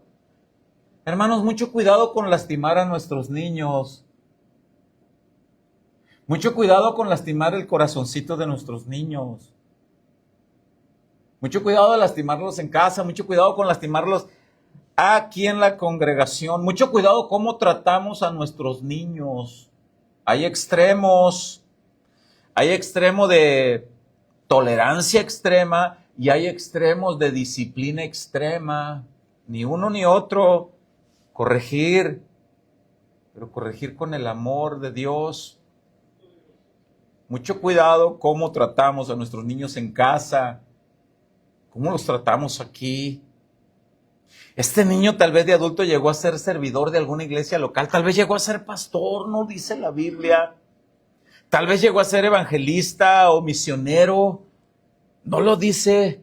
Hermanos, mucho cuidado con lastimar a nuestros niños. Mucho cuidado con lastimar el corazoncito de nuestros niños. Mucho cuidado de lastimarlos en casa, mucho cuidado con lastimarlos aquí en la congregación. Mucho cuidado cómo tratamos a nuestros niños. Hay extremos de tolerancia extrema y hay extremos de disciplina extrema. Ni uno ni otro. Corregir, pero corregir con el amor de Dios. Mucho cuidado cómo tratamos a nuestros niños en casa, cómo los tratamos aquí. Este niño tal vez de adulto llegó a ser servidor de alguna iglesia local, tal vez llegó a ser pastor, no dice la Biblia. Tal vez llegó a ser evangelista o misionero, no lo dice.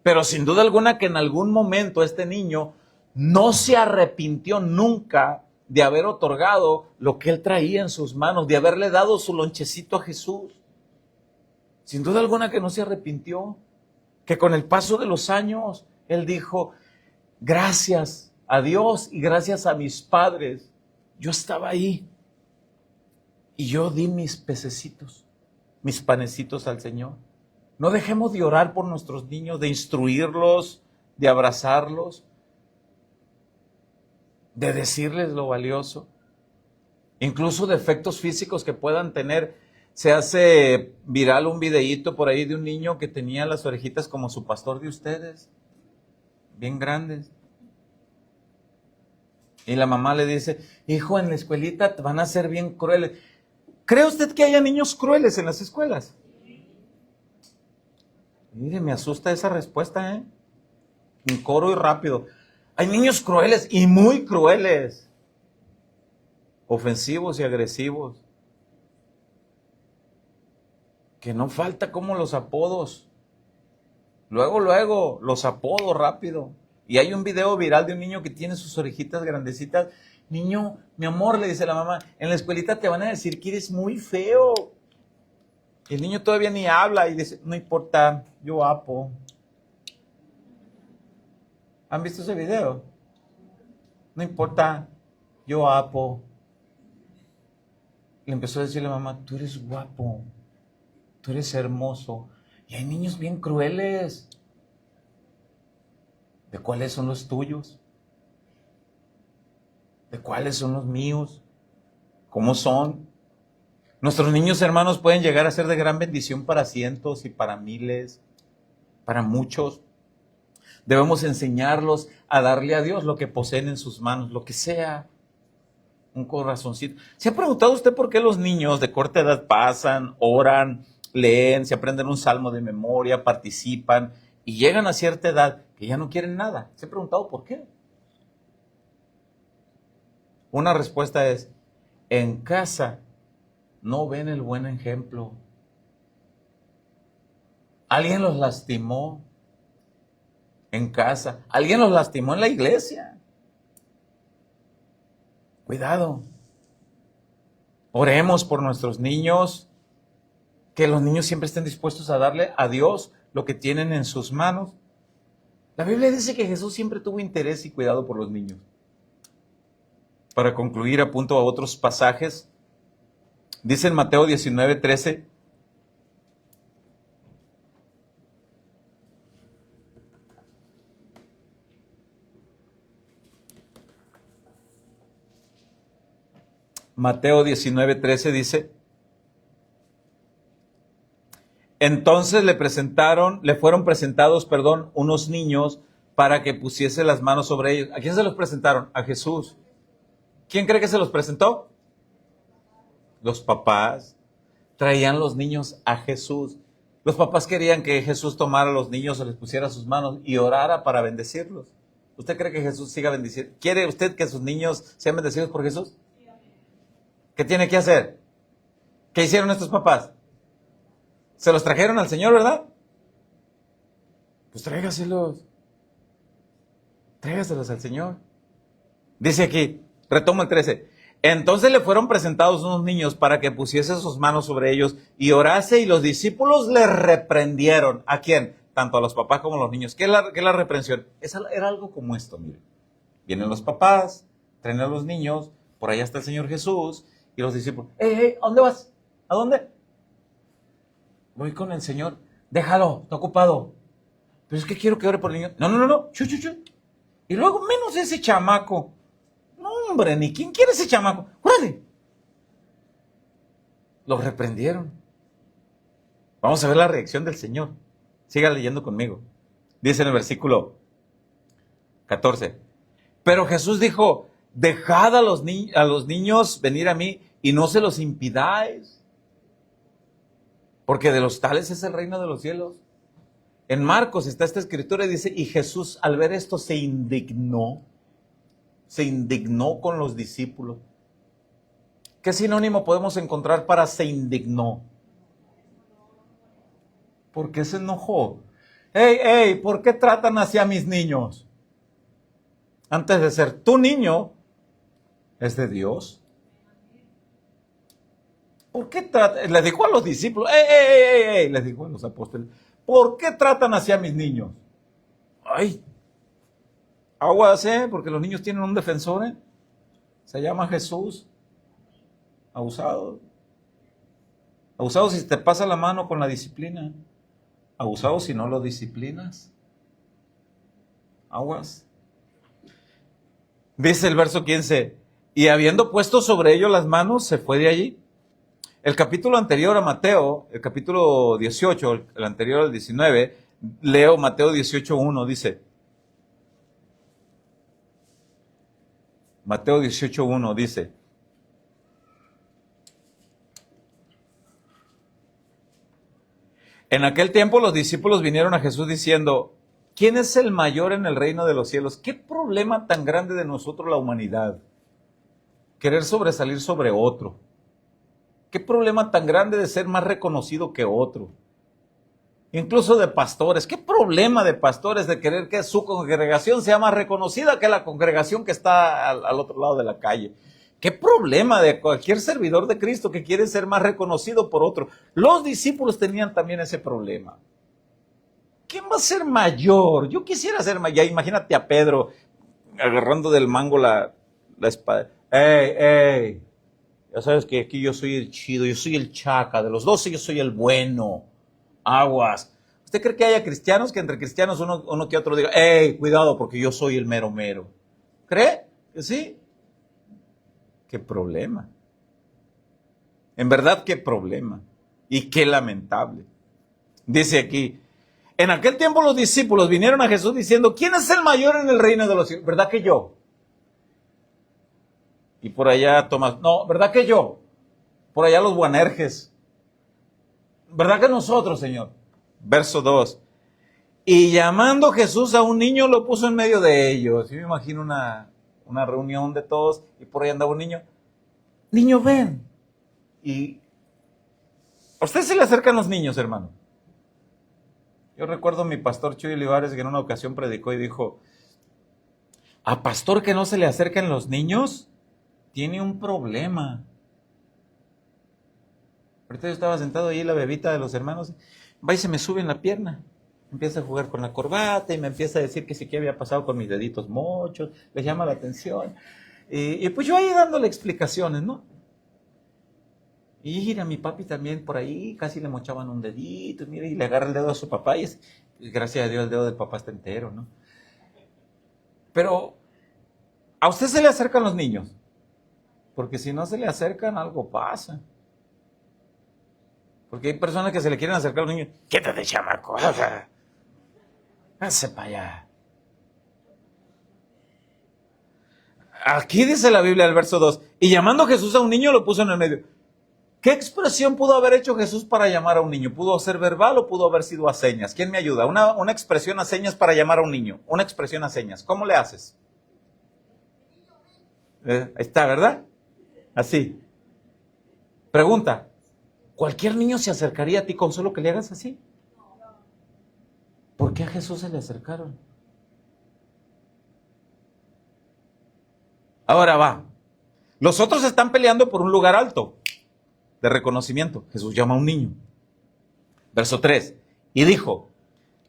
Pero sin duda alguna que en algún momento este niño no se arrepintió nunca de haber otorgado lo que él traía en sus manos, de haberle dado su lonchecito a Jesús. Sin duda alguna que no se arrepintió, que con el paso de los años él dijo, gracias a Dios y gracias a mis padres, yo estaba ahí y yo di mis pececitos, mis panecitos al Señor. No dejemos de orar por nuestros niños, de instruirlos, de abrazarlos, de decirles lo valioso, incluso defectos físicos que puedan tener. Se hace viral un videíto por ahí de un niño que tenía las orejitas como su pastor de ustedes, bien grandes. Y la mamá le dice, hijo, en la escuelita te van a ser bien crueles. ¿Cree usted que haya niños crueles en las escuelas? Mire, me asusta esa respuesta, en coro y rápido. Hay niños crueles y muy crueles, ofensivos y agresivos, que no falta como los apodos. Luego, los apodos rápido. Y hay un video viral de un niño que tiene sus orejitas grandecitas. Niño, mi amor, le dice la mamá, en la escuelita te van a decir que eres muy feo. Y el niño todavía ni habla y dice, no importa, yo apo. ¿Han visto ese video? No importa, yo apo. Le empezó a decir la mamá, tú eres guapo, tú eres hermoso. Y hay niños bien crueles. ¿De cuáles son los tuyos? ¿De cuáles son los míos? ¿Cómo son? Nuestros niños, hermanos, pueden llegar a ser de gran bendición para cientos y para miles, para muchos. Debemos enseñarlos a darle a Dios lo que poseen en sus manos, lo que sea. Un corazoncito. ¿Se ha preguntado usted por qué los niños de corta edad pasan, oran, leen, se aprenden un salmo de memoria, participan y llegan a cierta edad que ya no quieren nada? ¿Se ha preguntado por qué? Una respuesta es, en casa no ven el buen ejemplo. Alguien los lastimó en casa, alguien los lastimó en la iglesia. Cuidado. Oremos por nuestros niños, que los niños siempre estén dispuestos a darle a Dios lo que tienen en sus manos. La Biblia dice que Jesús siempre tuvo interés y cuidado por los niños. Para concluir, apunto a otros pasajes. Dice en Mateo 19:13. Mateo 19:13 dice: entonces le fueron presentados, unos niños para que pusiese las manos sobre ellos. ¿A quién se los presentaron? A Jesús. ¿Quién cree que se los presentó? Los papás. Traían los niños a Jesús. Los papás querían que Jesús tomara a los niños, se les pusiera sus manos y orara para bendecirlos. ¿Usted cree que Jesús siga bendiciendo? ¿Quiere usted que sus niños sean bendecidos por Jesús? ¿Qué tiene que hacer? ¿Qué hicieron estos papás? Se los trajeron al Señor, ¿verdad? Pues tráigaselos. Tráigaselos al Señor. Dice aquí, retomo el 13. Entonces le fueron presentados unos niños para que pusiese sus manos sobre ellos y orase, y los discípulos le reprendieron. ¿A quién? Tanto a los papás como a los niños. ¿Qué es la reprensión? Era algo como esto, mire. Vienen los papás, traen a los niños, por allá está el Señor Jesús, y los discípulos, ¡Ey, ¿a dónde vas? ¿A dónde? Voy con el Señor. Déjalo, está ocupado. Pero es que quiero que ore por el niño. No. Chu. Y luego menos ese chamaco. No, hombre, ni quién quiere ese chamaco. ¡Órale! Los reprendieron. Vamos a ver la reacción del Señor. Siga leyendo conmigo. Dice en el versículo 14. Pero Jesús dijo: dejad a los niños venir a mí y no se los impidáis, porque de los tales es el reino de los cielos. En Marcos está esta escritura y dice: y Jesús al ver esto se indignó con los discípulos. ¿Qué sinónimo podemos encontrar para se indignó? ¿Por qué se enojó? ¡Ey! ¿Por qué tratan así a mis niños? Antes de ser tu niño, es de Dios. ¿Por qué tratan? Les dijo a los discípulos, ¡Ey! Les dijo a los apóstoles, ¿por qué tratan así a mis niños? ¡Ay! Aguas, porque los niños tienen un defensor, se llama Jesús. Abusado. Abusado si te pasa la mano con la disciplina. Abusado si no lo disciplinas. Aguas. Dice el verso 15, y habiendo puesto sobre ellos las manos, se fue de allí. El capítulo anterior a Mateo, el capítulo 18, el anterior al 19, leo Mateo 18:1, dice. Mateo 18:1 dice: en aquel tiempo los discípulos vinieron a Jesús diciendo: ¿quién es el mayor en el reino de los cielos? ¿Qué problema tan grande de nosotros la humanidad? Querer sobresalir sobre otro. ¿Qué problema tan grande de ser más reconocido que otro? Incluso de pastores. ¿Qué problema de pastores de querer que su congregación sea más reconocida que la congregación que está al otro lado de la calle? ¿Qué problema de cualquier servidor de Cristo que quiere ser más reconocido por otro? Los discípulos tenían también ese problema. ¿Quién va a ser mayor? Yo quisiera ser mayor. Imagínate a Pedro agarrando del mango la espada. ¡Ey! Ya sabes que aquí yo soy el chido, yo soy el chaca. De los 12 yo soy el bueno. Aguas. ¿Usted cree que haya cristianos que entre cristianos uno que otro diga: ¡ey, cuidado porque yo soy el mero mero! ¿Cree que sí? ¡Qué problema! En verdad, qué problema. Y qué lamentable. Dice aquí: en aquel tiempo los discípulos vinieron a Jesús diciendo: ¿quién es el mayor en el reino de los cielos? ¿Verdad que yo? Y por allá Tomás: no, ¿verdad que yo? Por allá los Boanerges. ¿Verdad que nosotros, Señor? Verso 2. Y llamando Jesús a un niño, lo puso en medio de ellos. Yo me imagino una reunión de todos y por ahí andaba un niño. Niño, ven. Y a usted se le acercan los niños, hermano. Yo recuerdo a mi pastor Chuy Olivares que en una ocasión predicó y dijo: a pastor que no se le acerquen los niños, tiene un problema. Ahorita yo estaba sentado ahí, la bebita de los hermanos, va y se me sube en la pierna. Empieza a jugar con la corbata y me empieza a decir que sí que había pasado con mis deditos mochos, le llama la atención. Y pues yo ahí dándole explicaciones, ¿no? Y mira, mi papi también por ahí, casi le mochaban un dedito, mira, y le agarra el dedo a su papá y gracias a Dios el dedo del papá está entero, ¿no? Pero a usted se le acercan los niños, porque si no se le acercan algo pasa. Porque hay personas que se le quieren acercar a los niños, quítate chamaco, hágase para allá. Aquí dice la Biblia, el verso 2, y llamando a Jesús a un niño lo puso en el medio. ¿Qué expresión pudo haber hecho Jesús para llamar a un niño? ¿Pudo ser verbal o pudo haber sido a señas? ¿Quién me ayuda? Una expresión a señas para llamar a un niño. Una expresión a señas. ¿Cómo le haces? Ahí está, ¿verdad? Así. Pregunta. ¿Cualquier niño se acercaría a ti con solo que le hagas así? ¿Por qué a Jesús se le acercaron? Ahora va. Los otros están peleando por un lugar alto de reconocimiento. Jesús llama a un niño. Verso 3. Y dijo,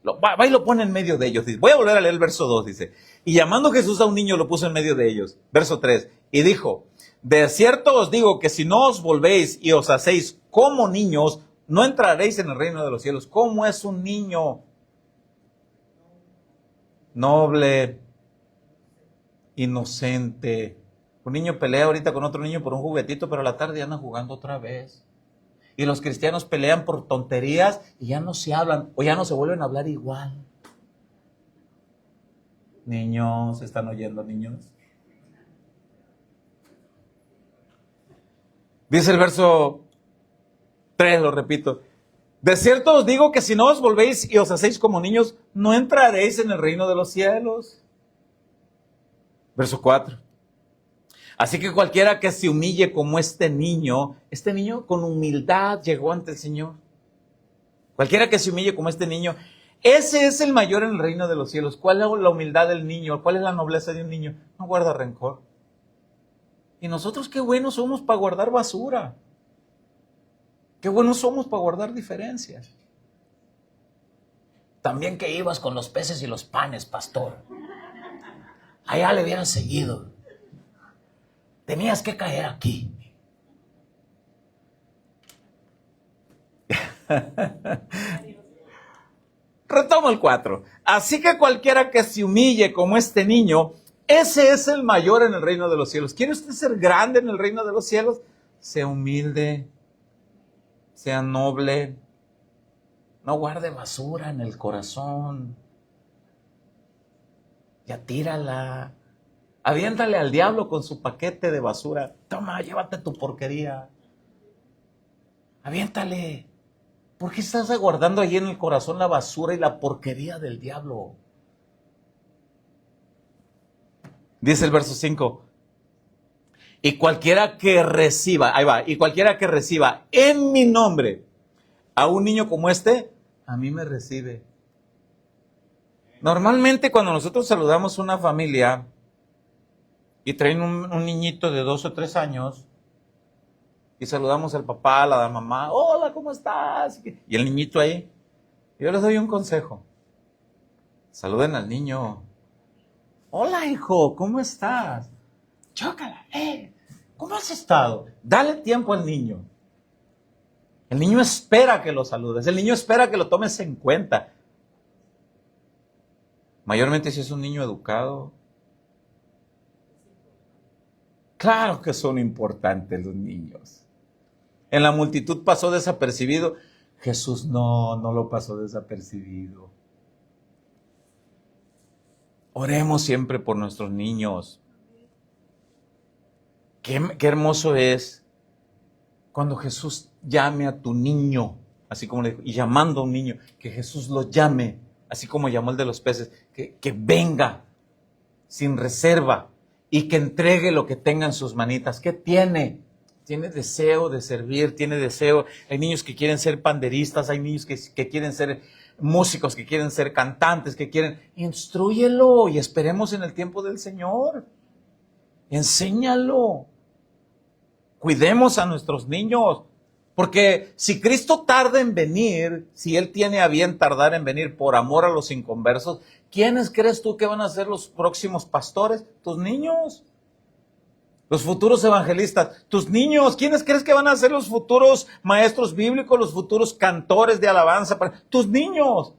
va y lo pone en medio de ellos. Voy a volver a leer el verso 2, dice. Y llamando Jesús a un niño lo puso en medio de ellos. Verso 3. Y dijo, de cierto os digo que si no os volvéis y os hacéis como niños, no entraréis en el reino de los cielos. ¿Cómo es un niño? Noble, inocente. Un niño pelea ahorita con otro niño por un juguetito, pero a la tarde andan jugando otra vez. Y los cristianos pelean por tonterías y ya no se hablan, o ya no se vuelven a hablar igual. Niños, ¿están oyendo, niños? Dice el verso 3, lo repito. De cierto os digo que si no os volvéis y os hacéis como niños, no entraréis en el reino de los cielos. Verso 4. Así que cualquiera que se humille como este niño con humildad llegó ante el Señor. Cualquiera que se humille como este niño, ese es el mayor en el reino de los cielos. ¿Cuál es la humildad del niño? ¿Cuál es la nobleza de un niño? No guarda rencor. Y nosotros qué buenos somos para guardar basura. Qué buenos somos para guardar diferencias. También que ibas con los peces y los panes, pastor. Allá le hubieran seguido. Tenías que caer aquí. Retomo el 4. Así que cualquiera que se humille como este niño, ese es el mayor en el reino de los cielos. ¿Quiere usted ser grande en el reino de los cielos? Sea humilde, sea noble, no guarde basura en el corazón. Ya tírala. Aviéntale al diablo con su paquete de basura. Toma, llévate tu porquería. Aviéntale. ¿Por qué estás guardando ahí en el corazón la basura y la porquería del diablo? Dice el verso 5. Y cualquiera que reciba, ahí va, y cualquiera que reciba en mi nombre a un niño como este, a mí me recibe. Normalmente cuando nosotros saludamos a una familia y traen un niñito de 2 o 3 años y saludamos al papá, a la mamá, hola, ¿cómo estás? Y el niñito ahí, yo les doy un consejo. Saluden al niño. Hola, hijo, ¿cómo estás? Chócala, ¿cómo has estado? Dale tiempo al niño. El niño espera que lo saludes, el niño espera que lo tomes en cuenta. Mayormente si es un niño educado. Claro que son importantes los niños. En la multitud pasó desapercibido. Jesús no lo pasó desapercibido. Oremos siempre por nuestros niños. Qué hermoso es cuando Jesús llame a tu niño, así como le dijo, y llamando a un niño, que Jesús lo llame, así como llamó el de los peces, que venga sin reserva y que entregue lo que tenga en sus manitas. ¿Qué tiene? Tiene deseo de servir, tiene deseo. Hay niños que quieren ser panderistas, hay niños que quieren ser músicos, que quieren ser cantantes, que quieren. Instrúyelo y esperemos en el tiempo del Señor. Enséñalo. Cuidemos a nuestros niños. Porque si Cristo tarda en venir, si Él tiene a bien tardar en venir por amor a los inconversos, ¿quiénes crees tú que van a ser los próximos pastores? Tus niños. Los futuros evangelistas, tus niños. ¿Quiénes crees que van a ser los futuros maestros bíblicos, los futuros cantores de alabanza? Tus niños.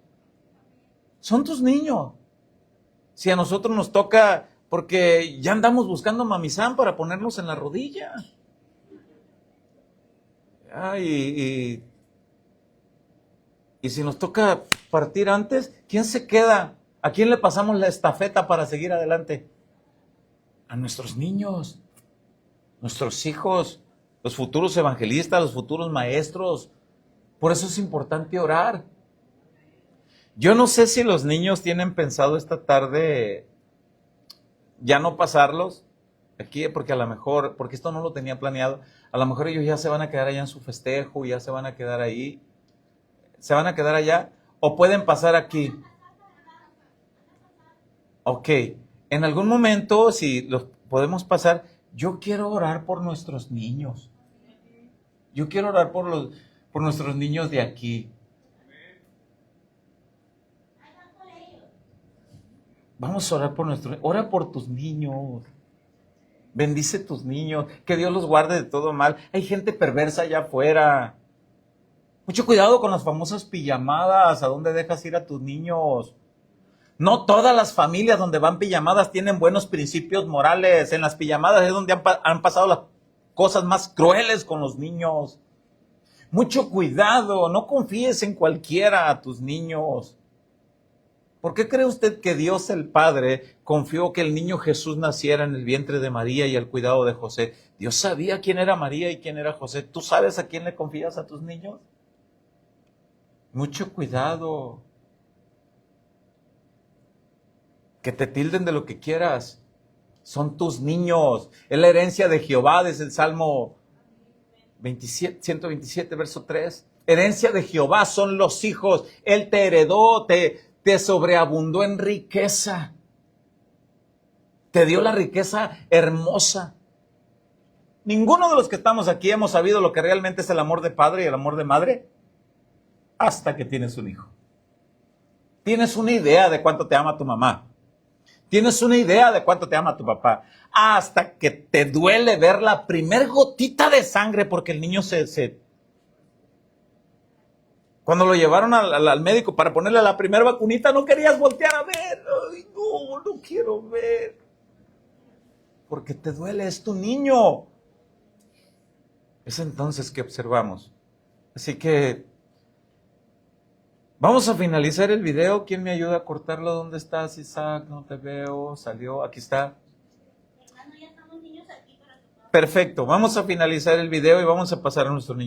Son tus niños. Si a nosotros nos toca, porque ya andamos buscando mamizán para ponernos en la rodilla. Y si nos toca partir antes, ¿quién se queda? ¿A quién le pasamos la estafeta para seguir adelante? A nuestros niños, nuestros hijos, los futuros evangelistas, los futuros maestros. Por eso es importante orar. Yo no sé si los niños tienen pensado esta tarde ya no pasarlos aquí, porque a lo mejor, porque esto no lo tenía planeado, a lo mejor ellos ya se van a quedar allá en su festejo, ya se van a quedar ahí, se van a quedar allá, o pueden pasar aquí. Ok, en algún momento, si los podemos pasar, yo quiero orar por nuestros niños. Yo quiero orar por nuestros niños de aquí. Vamos a orar ora por tus niños. Bendice tus niños, que Dios los guarde de todo mal. Hay gente perversa allá afuera. Mucho cuidado con las famosas pijamadas. ¿A dónde dejas ir a tus niños? No todas las familias donde van pijamadas tienen buenos principios morales. En las pijamadas es donde han pasado las cosas más crueles con los niños. Mucho cuidado, no confíes en cualquiera a tus niños. ¿Por qué cree usted que Dios el Padre confió que el niño Jesús naciera en el vientre de María y al cuidado de José? Dios sabía quién era María y quién era José. ¿Tú sabes a quién le confías a tus niños? Mucho cuidado. Que te tilden de lo que quieras. Son tus niños. Es la herencia de Jehová, desde el Salmo 127, verso 3. Herencia de Jehová son los hijos. Él te heredó, te sobreabundó en riqueza. Te dio la riqueza hermosa. Ninguno de los que estamos aquí hemos sabido lo que realmente es el amor de padre y el amor de madre hasta que tienes un hijo. Tienes una idea de cuánto te ama tu mamá. Tienes una idea de cuánto te ama tu papá. Hasta que te duele ver la primer gotita de sangre porque el niño Cuando lo llevaron al médico para ponerle la primera vacunita, no querías voltear a ver. Ay, no quiero ver. Porque te duele, es tu niño. Es entonces que observamos. Así que vamos a finalizar el video. ¿Quién me ayuda a cortarlo? ¿Dónde estás, Isaac? No te veo. Salió. Aquí está. Perfecto. Vamos a finalizar el video y vamos a pasar a nuestro niño.